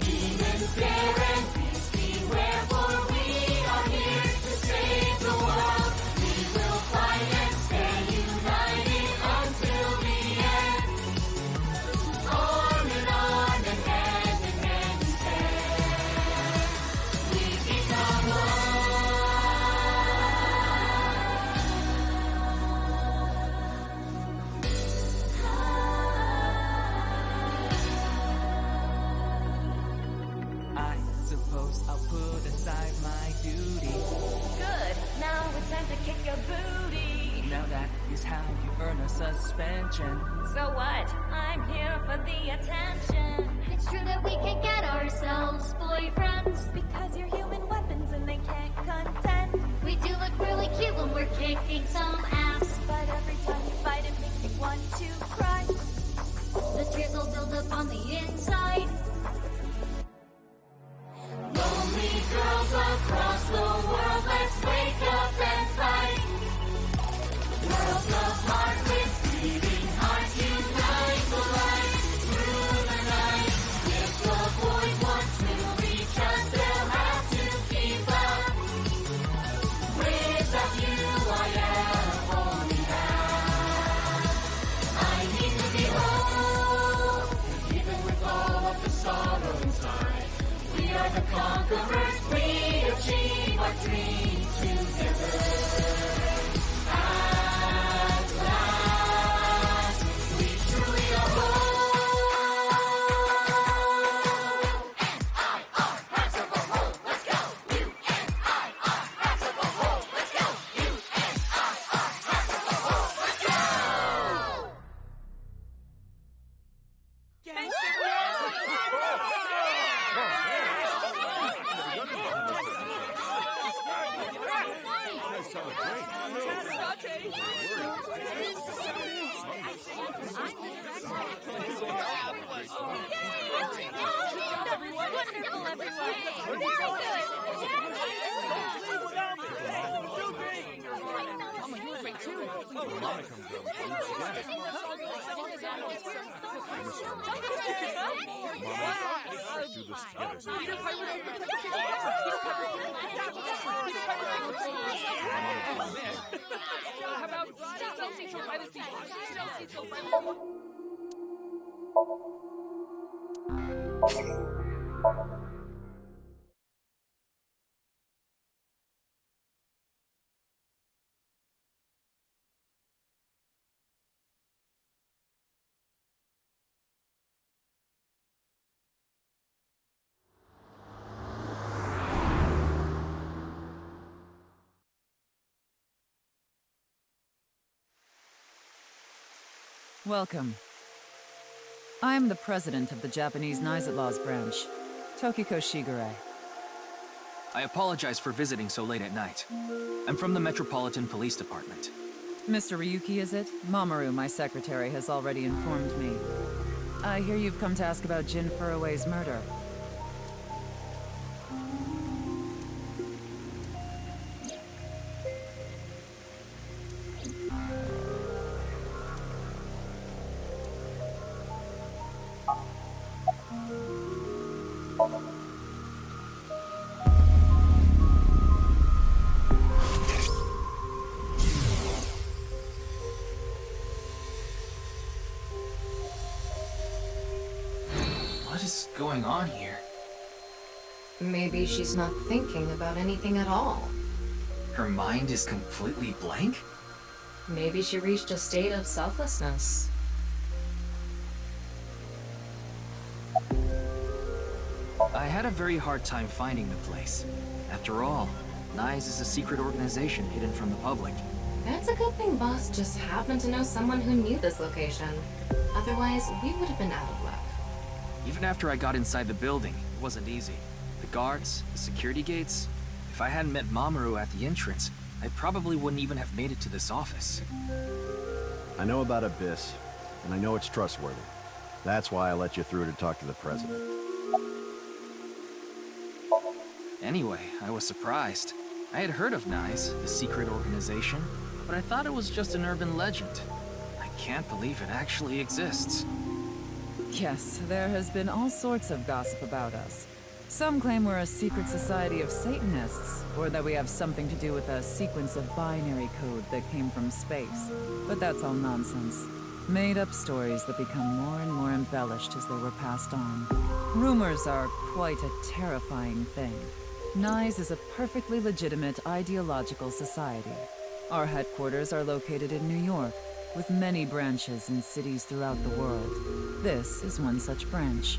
Demons dare and beasts beware, for we are here to save the world. We will fight and stay united until the end. On and hand in hand we stand. We become one. I suppose I'll put aside my duties. Good, now it's time to kick your booty. Now that is how you earn a suspension. So what? I'm here for the attention. It's true that we can get ourselves boyfriends. Because you're human weapons and they can't contend. We do look really cute when we're kicking some ass. But every time you fight, it makes me want to cry. The tears will build up on the inside. Lonely girls across the world, let's wake up and fight. Worlds apart with beating hearts, unite the light through the night. If the boys want to reach us, they'll have to keep up. Without you, I am only half. I need to be whole, even with all of the sorrow inside. We are the conquerors, we achieve our dreams together. At last, we truly are whole. U-N-I-R, hearts of a whole, let's go. U-N-I-R, hearts of a whole, let's go. U-N-I-R, hearts of a whole, let's go. Wonderful, everyone. Welcome. I am the president of the Japanese Knights Laws branch, Tokiko Shigure. I apologize for visiting so late at night. I'm from the Metropolitan Police Department. Mr. Ryuki, is it? Mamoru, my secretary, has already informed me. I hear you've come to ask about Jin Furue's murder. What is going on here? Maybe she's not thinking about anything at all. Her mind is completely blank? Maybe she reached a state of selflessness. I had a very hard time finding the place. After all, NICE is a secret organization hidden from the public. That's a good thing Boss just happened to know someone who knew this location. Otherwise, we would have been out of luck. Even after I got inside the building, it wasn't easy. The guards, the security gates. If I hadn't met Mamoru at the entrance, I probably wouldn't even have made it to this office. I know about Abyss, and I know it's trustworthy. That's why I let you through to talk to the president. Anyway, I was surprised. I had heard of NICE, the secret organization, but I thought it was just an urban legend. I can't believe it actually exists. Yes, there has been all sorts of gossip about us. Some claim we're a secret society of Satanists, or that we have something to do with a sequence of binary code that came from space. But that's all nonsense. Made-up stories that become more and more embellished as they were passed on. Rumors are quite a terrifying thing. NICE is a perfectly legitimate ideological society. Our headquarters are located in New York, with many branches in cities throughout the world. This is one such branch.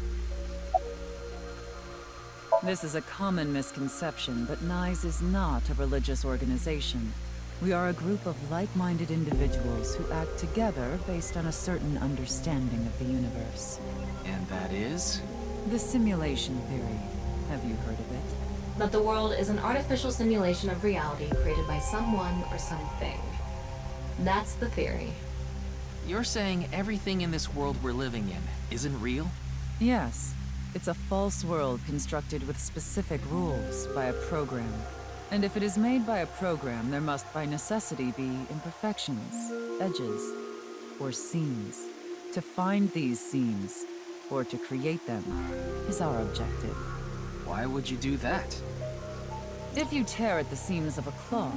This is a common misconception, but NICE is not a religious organization. We are a group of like-minded individuals who act together based on a certain understanding of the universe. And that is? The simulation theory. Have you heard of it? That the world is an artificial simulation of reality created by someone or something. That's the theory. You're saying everything in this world we're living in isn't real? Yes. It's a false world constructed with specific rules by a program. And if it is made by a program, there must by necessity be imperfections, edges, or seams. To find these seams, or to create them, is our objective. Why would you do that? If you tear at the seams of a cloth,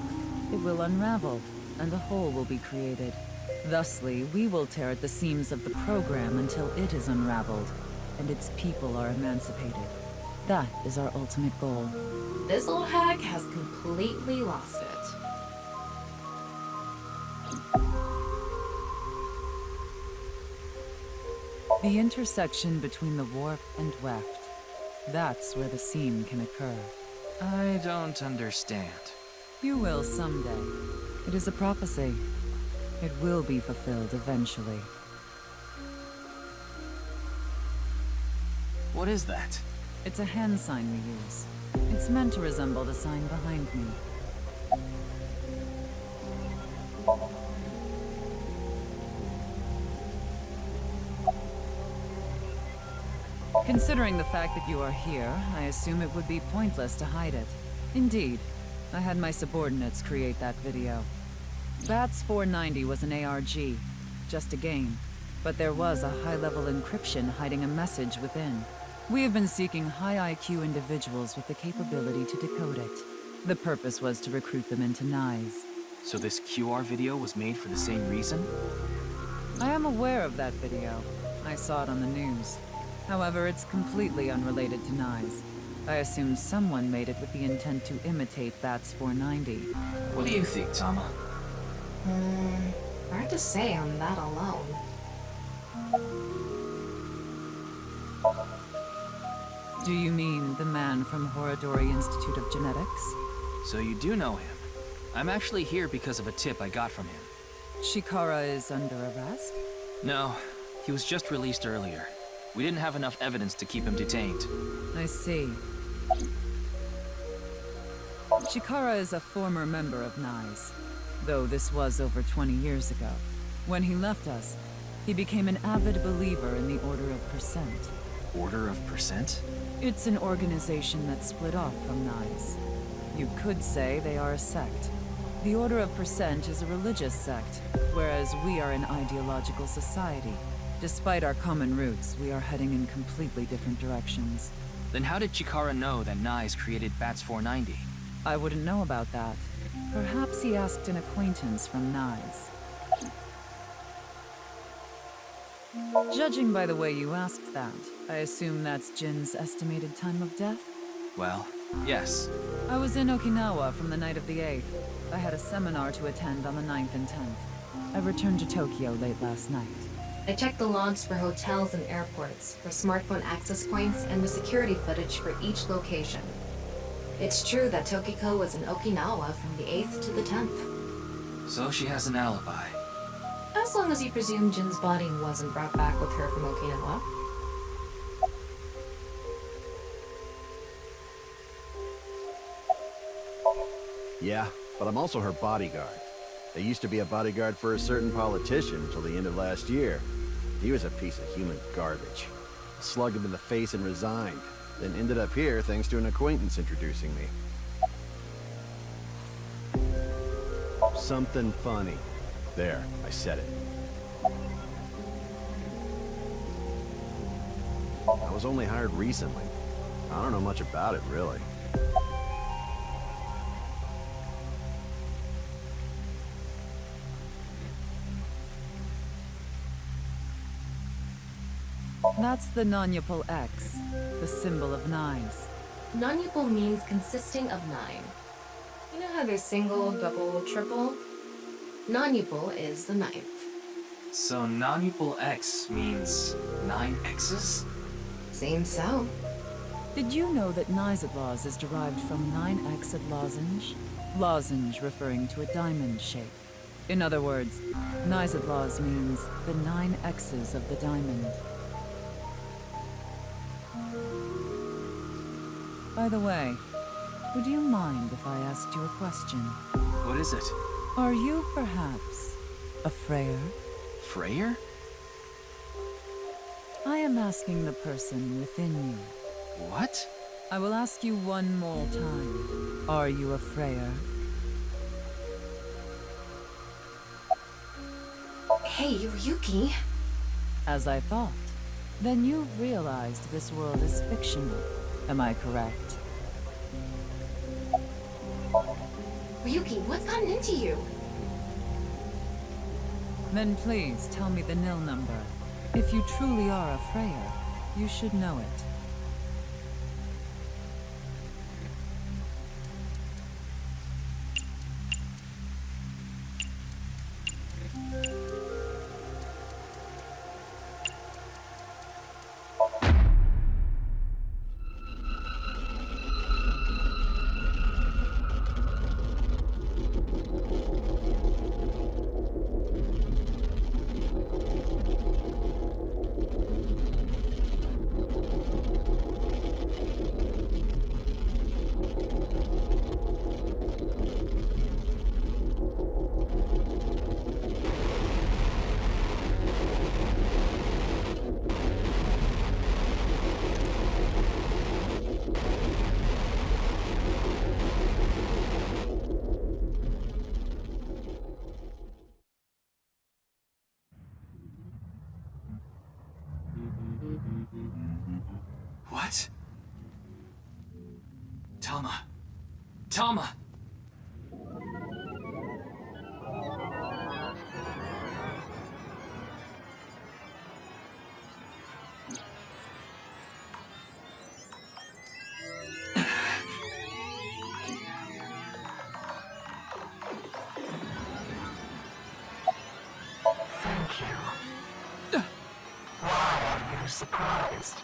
it will unravel, and a hole will be created. Thusly, we will tear at the seams of the program until it is unraveled, and its people are emancipated. That is our ultimate goal. This old hag has completely lost it. The intersection between the warp and weft. That's where the seam can occur. I don't understand. You will someday. It is a prophecy. It will be fulfilled eventually. What is that? It's a hand sign we use. It's meant to resemble the sign behind me. Considering the fact that you are here, I assume it would be pointless to hide it. Indeed, I had my subordinates create that video. BATS 490 was an ARG, just a game. But there was a high-level encryption hiding a message within. We have been seeking high IQ individuals with the capability to decode it. The purpose was to recruit them into NICE. So this QR video was made for the same reason? I am aware of that video. I saw it on the news. However, it's completely unrelated to NICE. I assume someone made it with the intent to imitate BATS 490. What do you think, Tama? Hard to say on that alone. Do you mean the man from Horodori Institute of Genetics? So you do know him. I'm actually here because of a tip I got from him. Chikara is under arrest? No, he was just released earlier. We didn't have enough evidence to keep him detained. I see. Chikara is a former member of NICE, though this was over 20 years ago. When he left us, he became an avid believer in the Order of Percent. Order of Percent? It's an organization that split off from NICE. You could say they are a sect. The Order of Percent is a religious sect, whereas we are an ideological society. Despite our common roots, we are heading in completely different directions. Then how did Chikara know that NICE created BATS 490? I wouldn't know about that. Perhaps he asked an acquaintance from NICE. Judging by the way you asked that, I assume that's Jin's estimated time of death? Well, yes. I was in Okinawa from the night of the 8th. I had a seminar to attend on the 9th and 10th. I returned to Tokyo late last night. I checked the logs for hotels and airports, for smartphone access points, and the security footage for each location. It's true that Tokiko was in Okinawa from the 8th to the 10th. So she has an alibi. As long as you presume Jin's body wasn't brought back with her from Okinawa. Yeah, but I'm also her bodyguard. I used to be a bodyguard for a certain politician until the end of last year. He was a piece of human garbage. Slugged him in the face and resigned. Then ended up here thanks to an acquaintance introducing me. Something funny. There, I said it. I was only hired recently. I don't know much about it, really. That's the non-Yupal X, the symbol of nines. Non-Yupal means consisting of 9. You know how there's single, double, triple? Non-Yupal is the 9th. So non-Yupal X means 9 X's? Seems so. Did you know that Nizadlaws is derived from 9-Xed lozenge? Lozenge referring to a diamond shape. In other words, Nizadlaws means the 9 X's of the diamond. By the way, would you mind if I asked you a question? What is it? Are you perhaps a Freyer? Freyer? I am asking the person within you. What? I will ask you one more time. Are you a Freyer? Hey, Ryuki. As I thought. Then you've realized this world is fictional. Am I correct? Ryuki, what's gotten into you? Then please tell me the nil number. If you truly are a Freyer, you should know it. What? Tama. Tama! Thank you. Why are you surprised?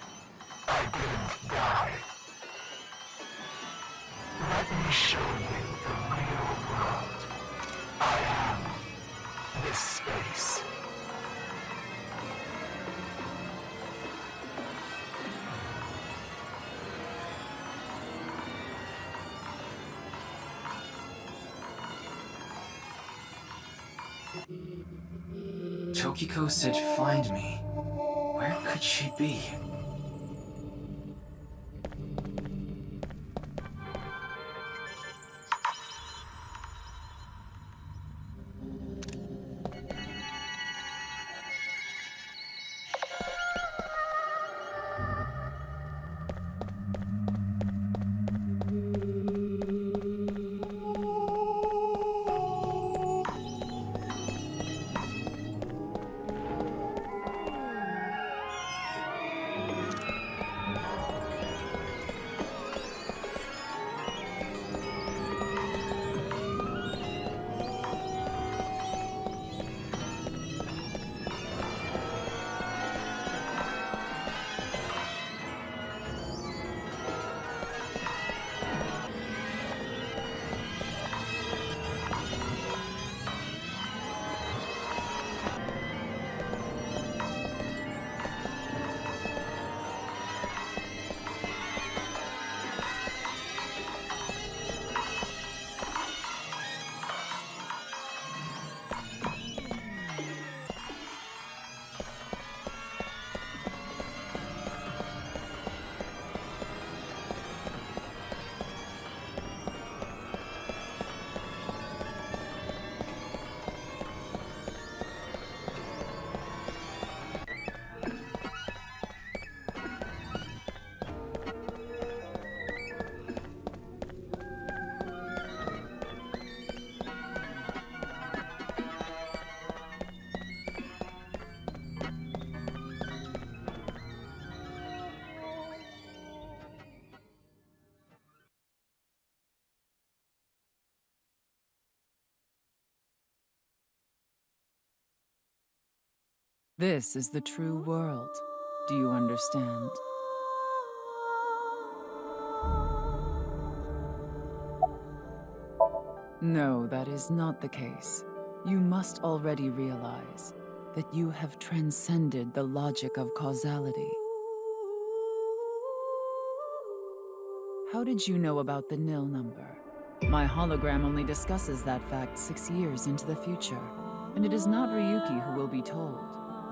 I didn't die. Let me show you the real world. I am this space. Tokiko said find me. Where could she be? This is the true world. Do you understand? No, that is not the case. You must already realize that you have transcended the logic of causality. How did you know about the nil number? My hologram only discusses that fact 6 years into the future, and it is not Ryuki who will be told.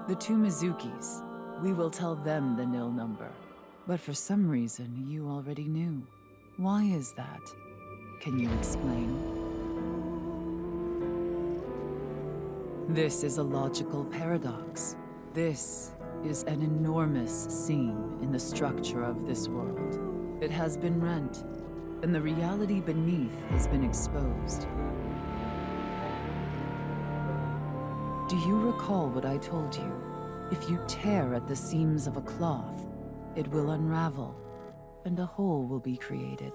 The two Mizukis, we will tell them the nil number. But for some reason, you already knew. Why is that? Can you explain? This is a logical paradox. This is an enormous seam in the structure of this world. It has been rent, and the reality beneath has been exposed. Do you recall what I told you? If you tear at the seams of a cloth, it will unravel, and a hole will be created.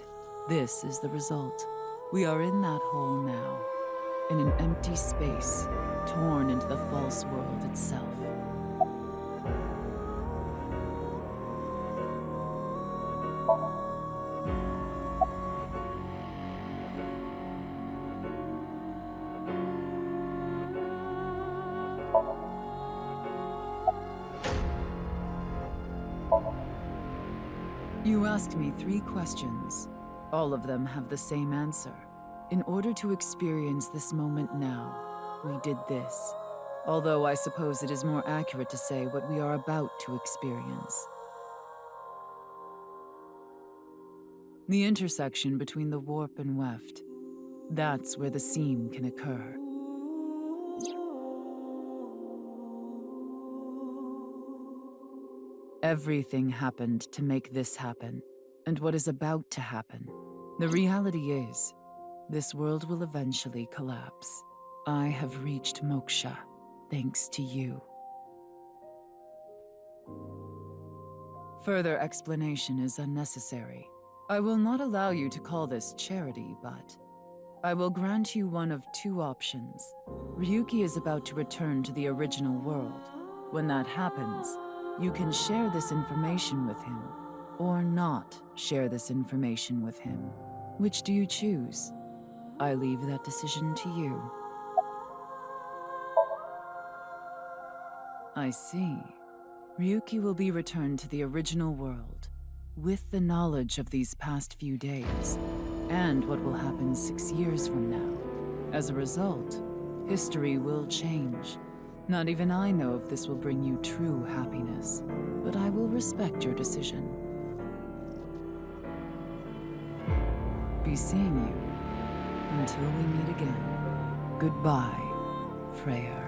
This is the result. We are in that hole now, in an empty space, torn into the false world itself. You asked me 3 questions. All of them have the same answer. In order to experience this moment now, we did this. Although I suppose it is more accurate to say what we are about to experience. The intersection between the warp and weft. That's where the seam can occur. Everything happened to make this happen, and what is about to happen. The reality is, this world will eventually collapse. I have reached moksha, thanks to you. Further explanation is unnecessary. I will not allow you to call this charity, but I will grant you one of 2 options. Ryuki is about to return to the original world. When that happens, you can share this information with him, or not share this information with him. Which do you choose? I leave that decision to you. I see. Ryuki will be returned to the original world, with the knowledge of these past few days, and what will happen 6 years from now. As a result, history will change. Not even I know if this will bring you true happiness, but I will respect your decision. Be seeing you. Until we meet again. Goodbye, Freyr.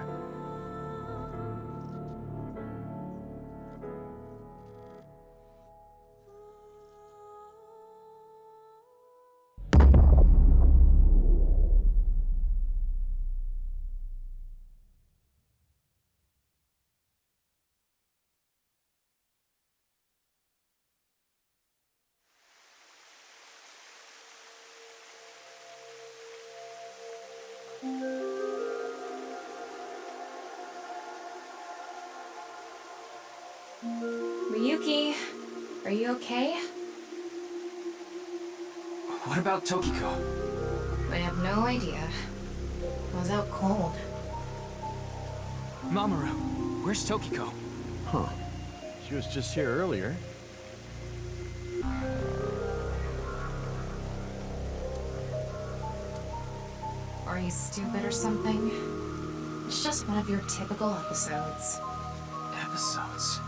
Ryuki, are you okay? What about Tokiko? I have no idea. I was out cold. Mamoru, where's Tokiko? Huh. She was just here earlier. Are you stupid or something? It's just one of your typical episodes. Episodes?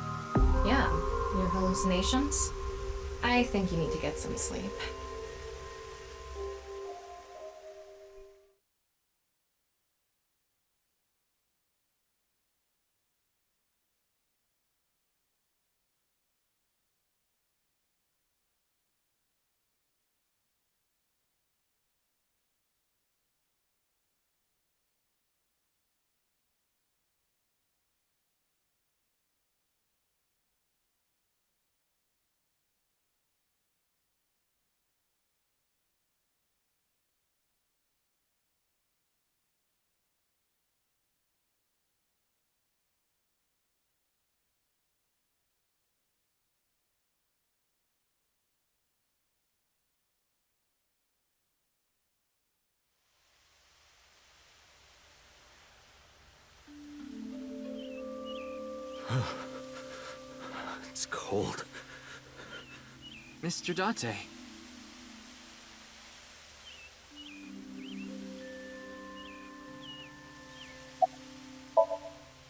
Yeah, your hallucinations? I think you need to get some sleep. It's cold. Mr. Date.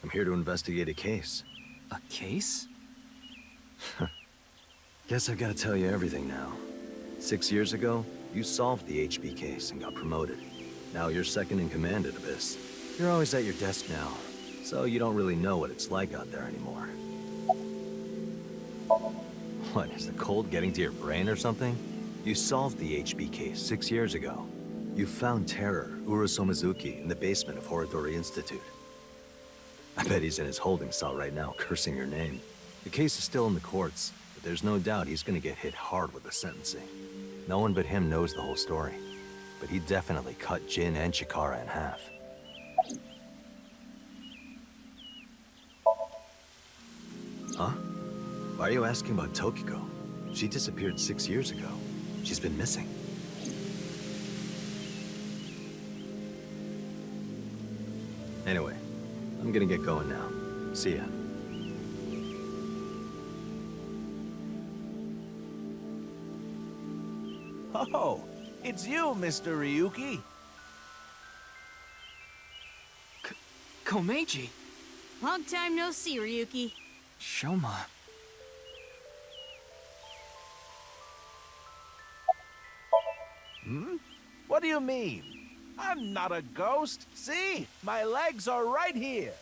I'm here to investigate a case. A case? Guess I've got to tell you everything now. 6 years ago, you solved the HB case and got promoted. Now you're second in command at Abyss. You're always at your desk now, so you don't really know what it's like out there anymore. What, is the cold getting to your brain or something? You solved the HB case 6 years ago. You found Terror, Urusomizuki, in the basement of Horodori Institute. I bet he's in his holding cell right now, cursing your name. The case is still in the courts, but there's no doubt he's gonna get hit hard with the sentencing. No one but him knows the whole story, but he definitely cut Jin and Chikara in half. Huh? Why are you asking about Tokiko? She disappeared 6 years ago. She's been missing. Anyway, I'm gonna get going now. See ya. Oh, it's you, Mr. Ryuki. Komeiji! Long time no see, Ryuki. Shoma. Hmm? What do you mean? I'm not a ghost. See? My legs are right here.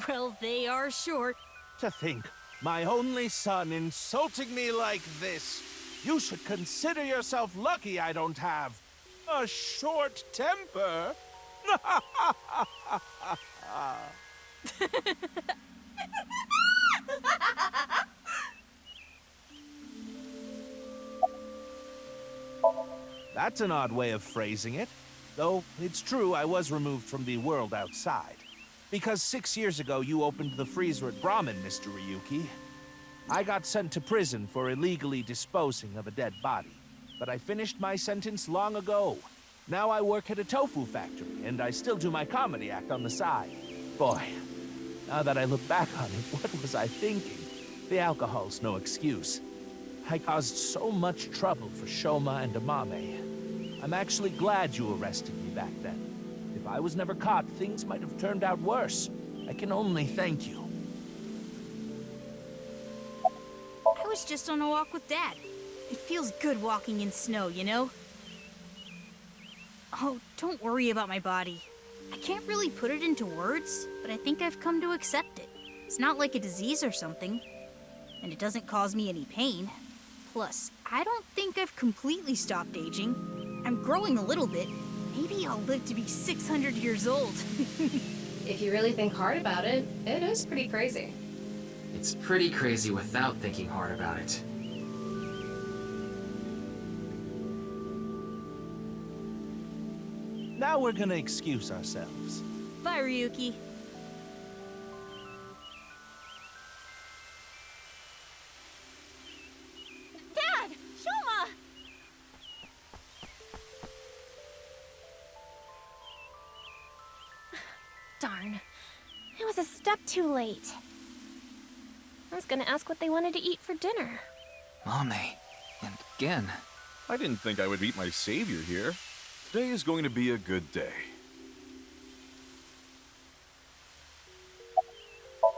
Well, they are short. To think, my only son insulting me like this. You should consider yourself lucky I don't have a short temper. That's an odd way of phrasing it. Though, it's true I was removed from the world outside. Because 6 years ago you opened the freezer at Brahmin, Mr. Ryuki. I got sent to prison for illegally disposing of a dead body. But I finished my sentence long ago. Now I work at a tofu factory, and I still do my comedy act on the side. Boy, now that I look back on it, what was I thinking? The alcohol's no excuse. I caused so much trouble for Shoma and Amame. I'm actually glad you arrested me back then. If I was never caught, things might have turned out worse. I can only thank you. I was just on a walk with Dad. It feels good walking in snow, you know? Oh, don't worry about my body. I can't really put it into words, but I think I've come to accept it. It's not like a disease or something, and it doesn't cause me any pain. Plus, I don't think I've completely stopped aging. I'm growing a little bit. Maybe I'll live to be 600 years old. If you really think hard about it, it is pretty crazy. It's pretty crazy without thinking hard about it. Now we're gonna excuse ourselves. Bye, Ryuki. Dad! Shoma! Darn. I was a step too late. I was gonna ask what they wanted to eat for dinner. Mame. And again. I didn't think I would meet my savior here. Today is going to be a good day.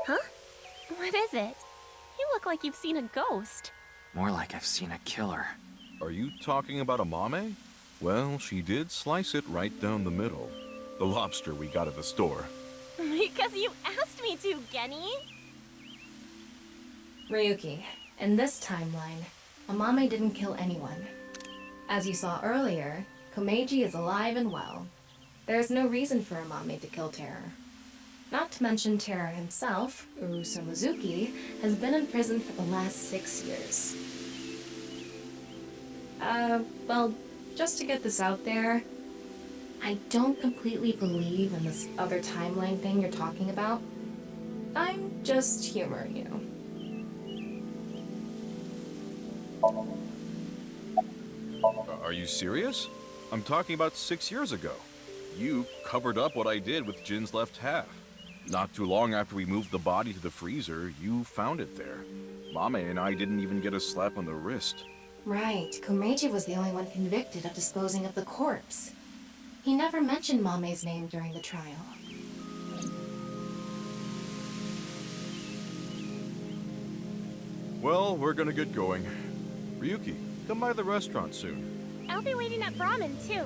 Huh? What is it? You look like you've seen a ghost. More like I've seen a killer. Are you talking about Amame? Well, she did slice it right down the middle. The lobster we got at the store. Because you asked me to, Genny. Ryuki, in this timeline, Amame didn't kill anyone. As you saw earlier, Komeiji is alive and well. There is no reason for Amame to kill Terror. Not to mention Terror himself, Urusomizuki, has been in prison for the last 6 years. Well, just to get this out there, I don't completely believe in this other timeline thing you're talking about. I'm just humoring you. Are you serious? I'm talking about 6 years ago. You covered up what I did with Jin's left half. Not too long after we moved the body to the freezer, you found it there. Mame and I didn't even get a slap on the wrist. Right, Komeiji was the only one convicted of disposing of the corpse. He never mentioned Mame's name during the trial. Well, we're gonna get going. Ryuki, come by the restaurant soon. I'll be waiting at Brahmin, too.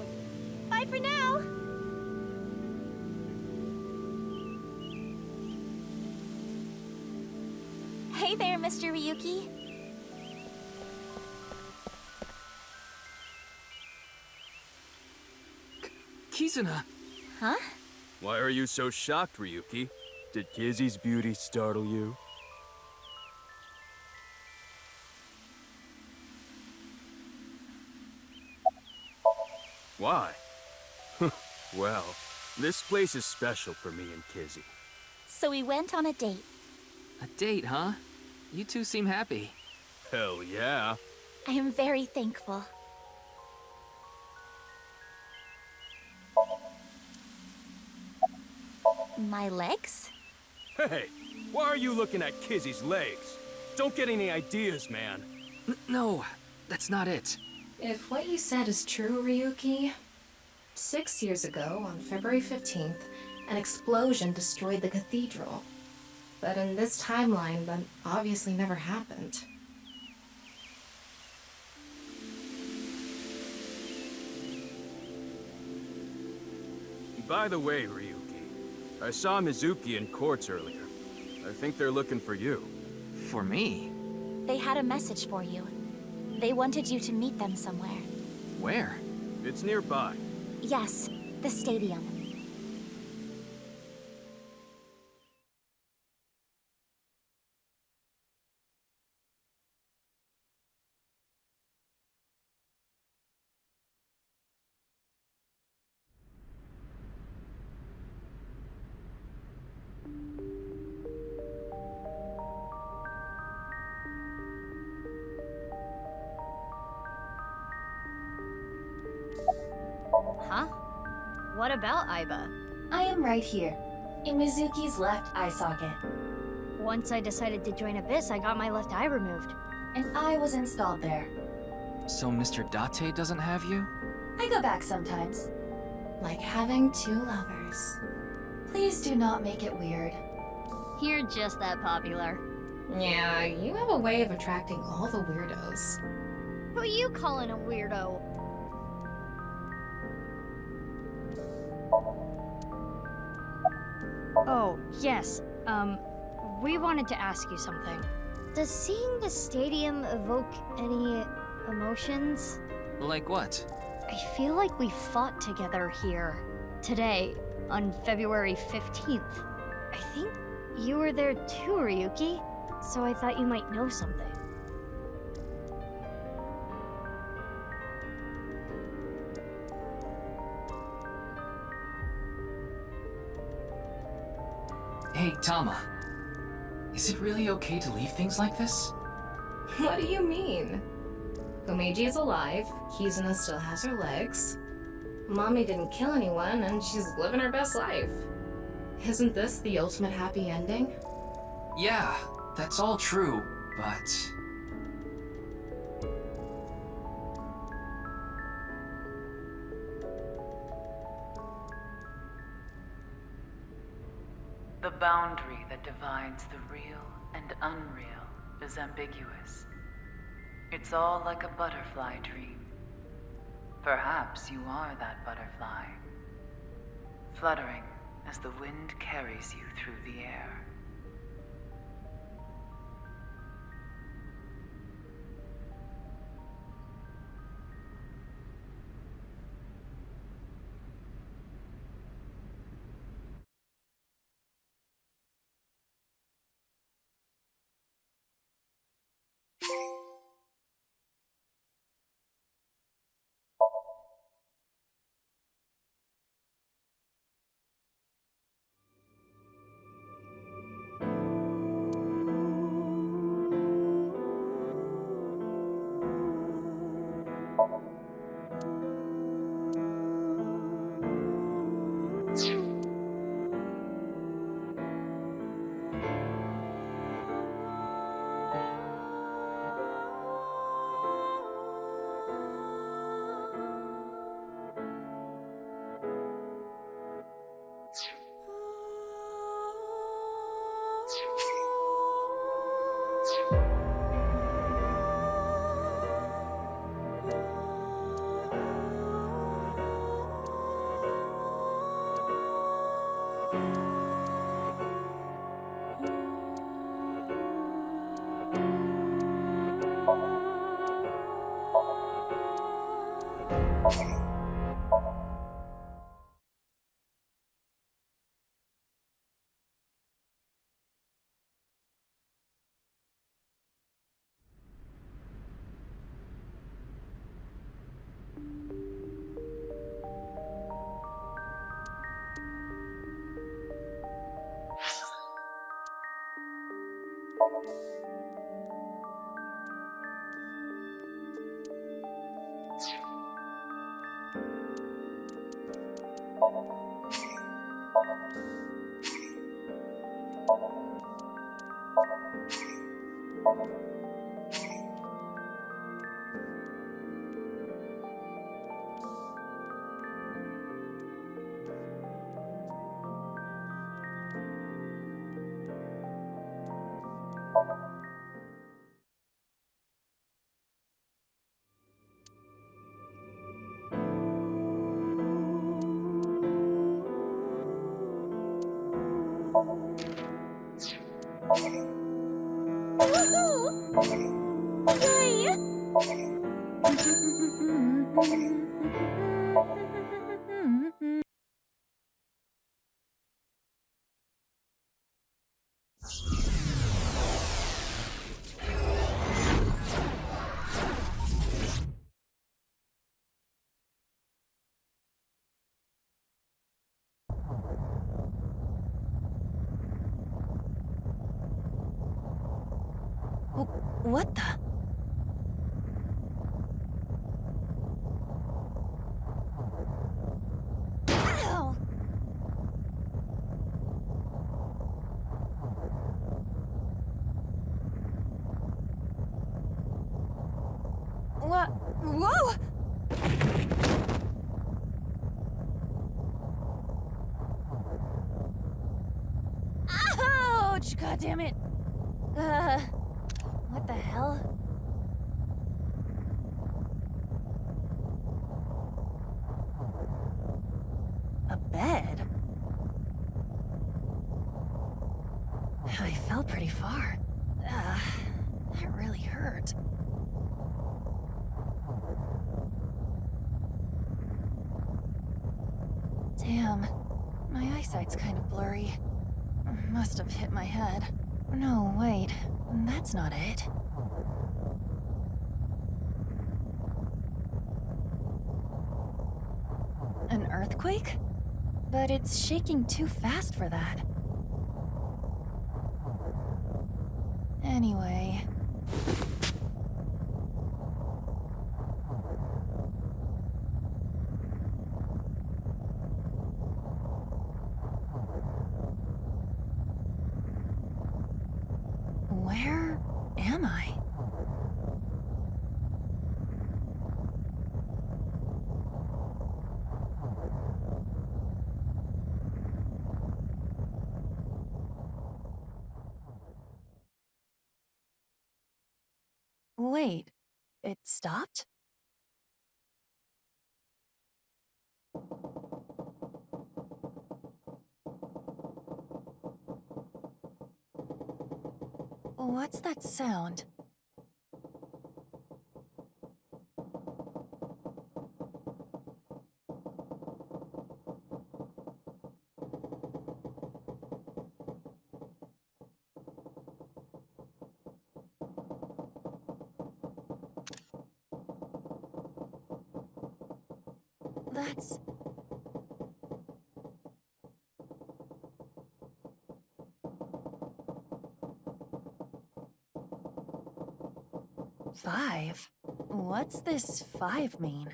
Bye for now! Hey there, Mr. Ryuki. Kizuna! Huh? Why are you so shocked, Ryuki? Did Kizzy's beauty startle you? Why? Well, this place is special for me and Kizzy. So we went on a date. A date, huh? You two seem happy. Hell yeah. I am very thankful. My legs? Hey, why are you looking at Kizzy's legs? Don't get any ideas, man. No, that's not it. If what you said is true, Ryuki, 6 years ago, on February 15th, an explosion destroyed the cathedral. But in this timeline, that obviously never happened. By the way, Ryuki, I saw Mizuki in courts earlier. I think they're looking for you. For me? They had a message for you. They wanted you to meet them somewhere. Where? It's nearby. Yes, the stadium. Huh? What about Aiba? I am right here, in Mizuki's left eye socket. Once I decided to join Abyss, I got my left eye removed. And I was installed there. So Mr. Date doesn't have you? I go back sometimes. Like having two lovers. Please do not make it weird. You're just that popular. Yeah, you have a way of attracting all the weirdos. Who are you calling a weirdo? Oh, yes. We wanted to ask you something. Does seeing the stadium evoke any emotions? Like what? I feel like we fought together here. Today, on February 15th. I think you were there too, Ryuki. So I thought you might know something. Hey, Tama. Is it really okay to leave things like this? What do you mean? Komeiji is alive, Kizuna still has her legs. Mommy didn't kill anyone, and she's living her best life. Isn't this the ultimate happy ending? Yeah, that's all true, but... The boundary that divides the real and unreal is ambiguous. It's all like a butterfly dream. Perhaps you are that butterfly, fluttering as the wind carries you through the air. What the? Ow! What? Whoa! Ouch! God damn it! What the hell? A bed? I fell pretty far. That really hurt. Damn, my eyesight's kind of blurry. Must have hit my head. No, wait, that's not it. An earthquake? But it's shaking too fast for that. Anyway... Where am I? Wait, it stopped? What's that sound? That's... $5? What's this 5 mean?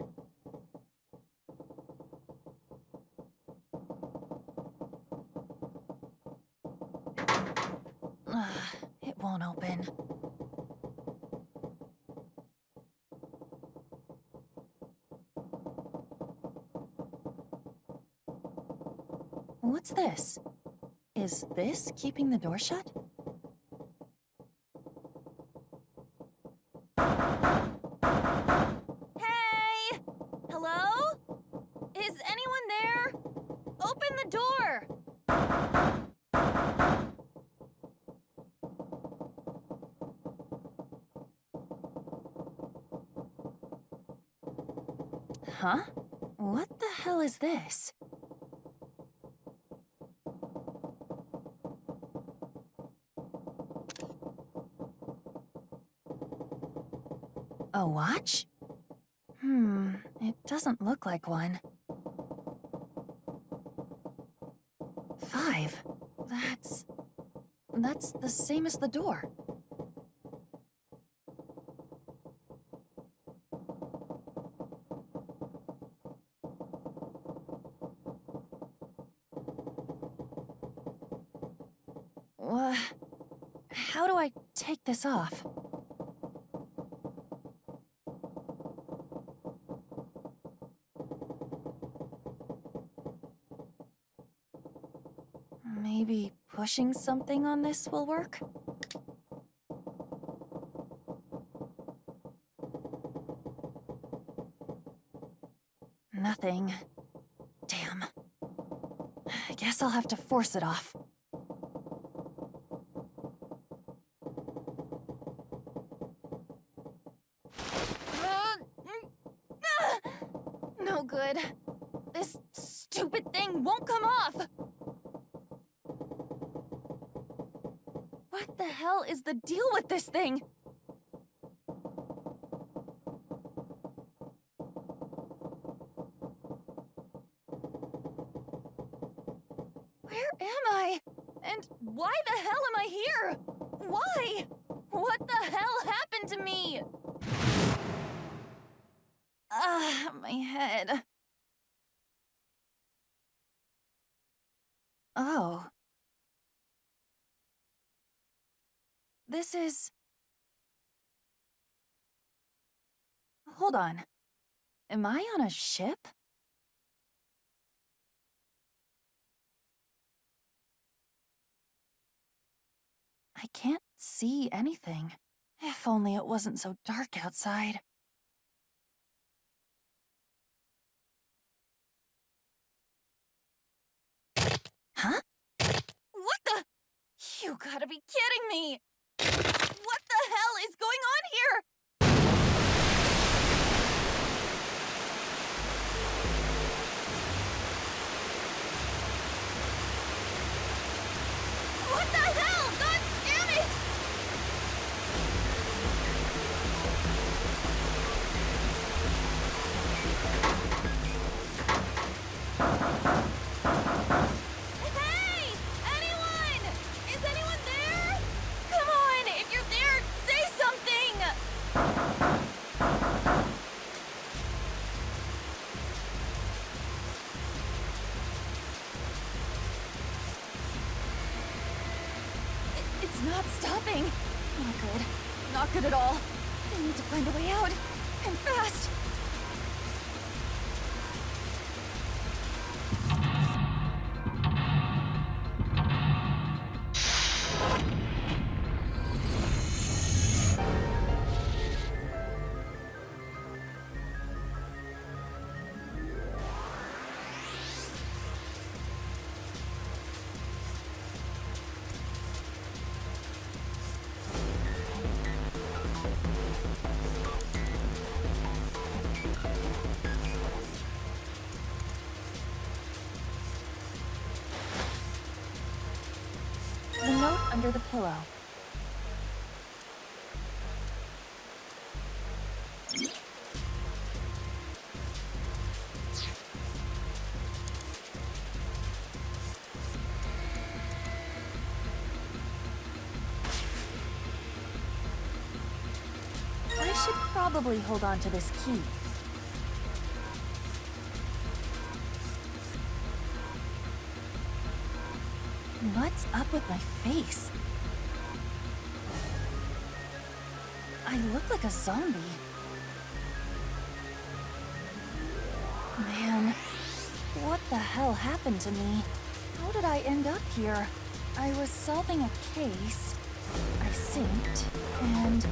It won't open. What's this? Is this keeping the door shut? that door! Huh? What the hell is this? A watch? It doesn't look like one. 5. That's the same as the door. How do I take this off? Maybe pushing something on this will work? Nothing. Damn. I guess I'll have to force it off. No good. This stupid thing won't come off! What the hell is the deal with this thing? Where am I? And why the hell am I here? Why? What the hell happened to me? My head. Oh. This is... Hold on. Am I on a ship? I can't see anything. If only it wasn't so dark outside. Huh? What the? You gotta be kidding me! What the hell is going on here? What the hell? God damn it! Hey! Anyone? Is anyone there? Come on! If you're there, say something! It's not stopping. Not good. Not good at all. I need to find a way out. And fast. The note under the pillow. I should probably hold on to this key. What's up with my face? I look like a zombie. Man, what the hell happened to me? How did I end up here? I was solving a case. I synced, and...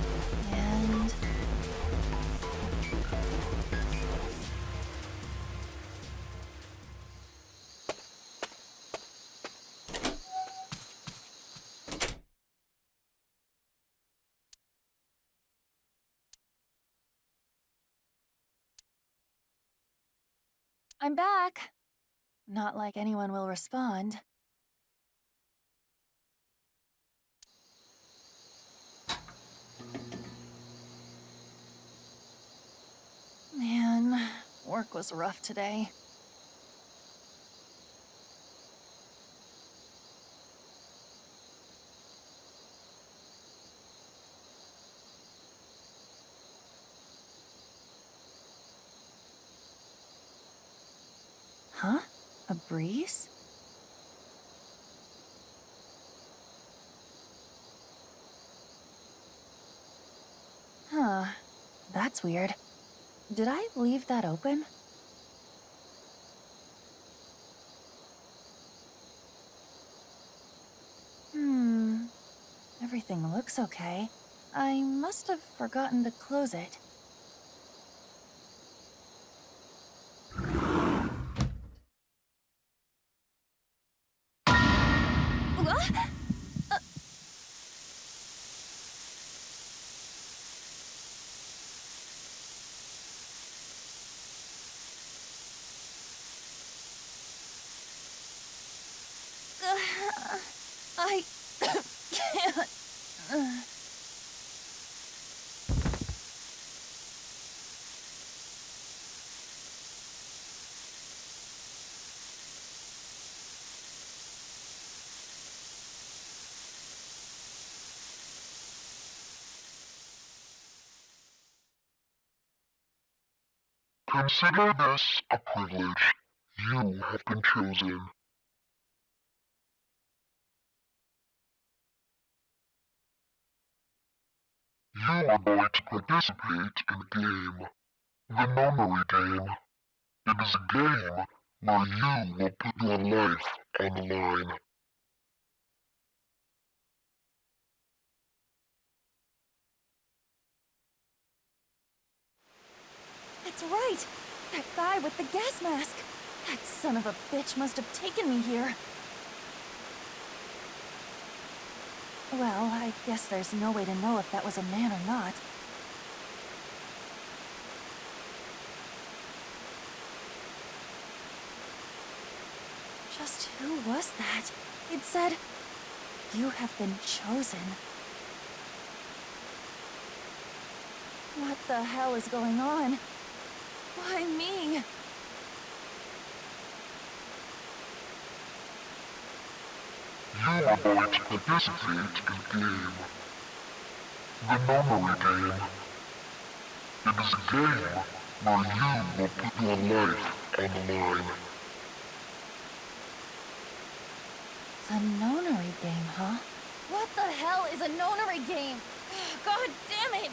I'm back. Not like anyone will respond. Man, work was rough today. Huh? A breeze? Huh. That's weird. Did I leave that open? Everything looks okay. I must have forgotten to close it. I can't. Consider this a privilege. You have been chosen. You are going to participate in a game. The memory game. It is a game where you will put your life on the line. That's right! That guy with the gas mask! That son of a bitch must have taken me here. Well, I guess there's no way to know if that was a man or not. Just who was that? It said, "You have been chosen." What the hell is going on? Why me? You are going to participate in a game. The memory game. It is a game where you will put your life on the line. The nonary game, huh? What the hell is a nonary game? God damn it!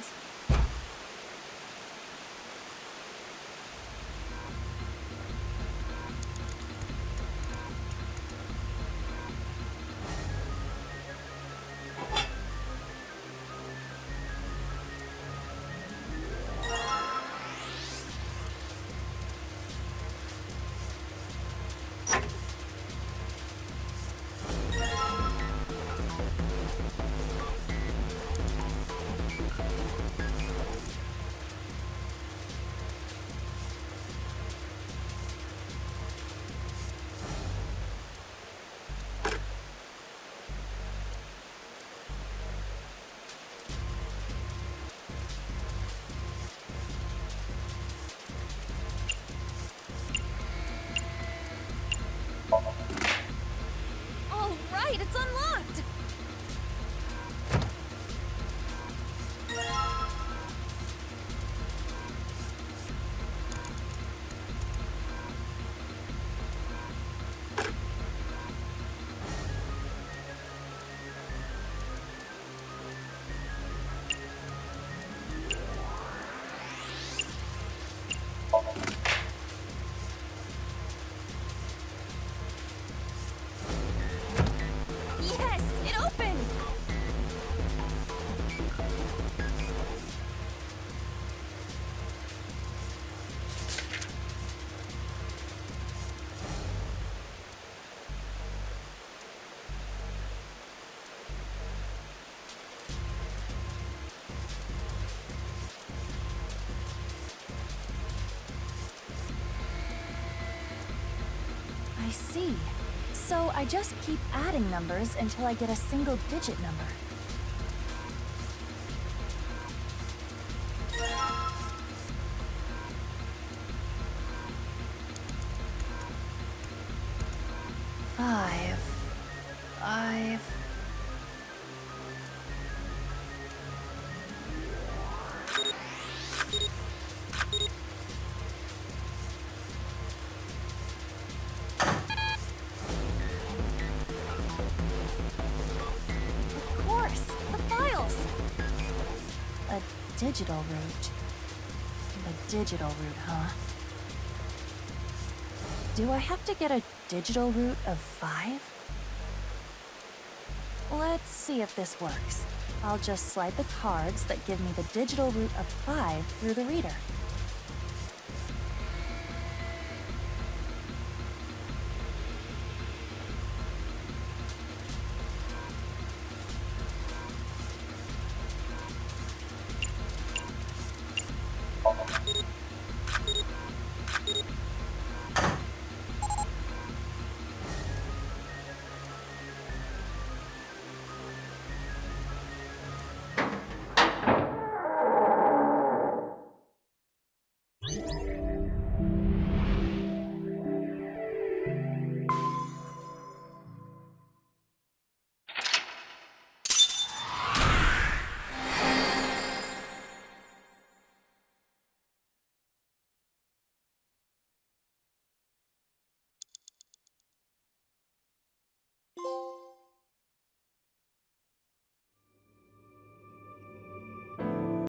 I see. So I just keep adding numbers until I get a single-digit number. Five. Of course, the files! A digital route. A digital route, huh? Do I have to get a digital root of 5? Let's see if this works. I'll just slide the cards that give me the digital root of 5 through the reader.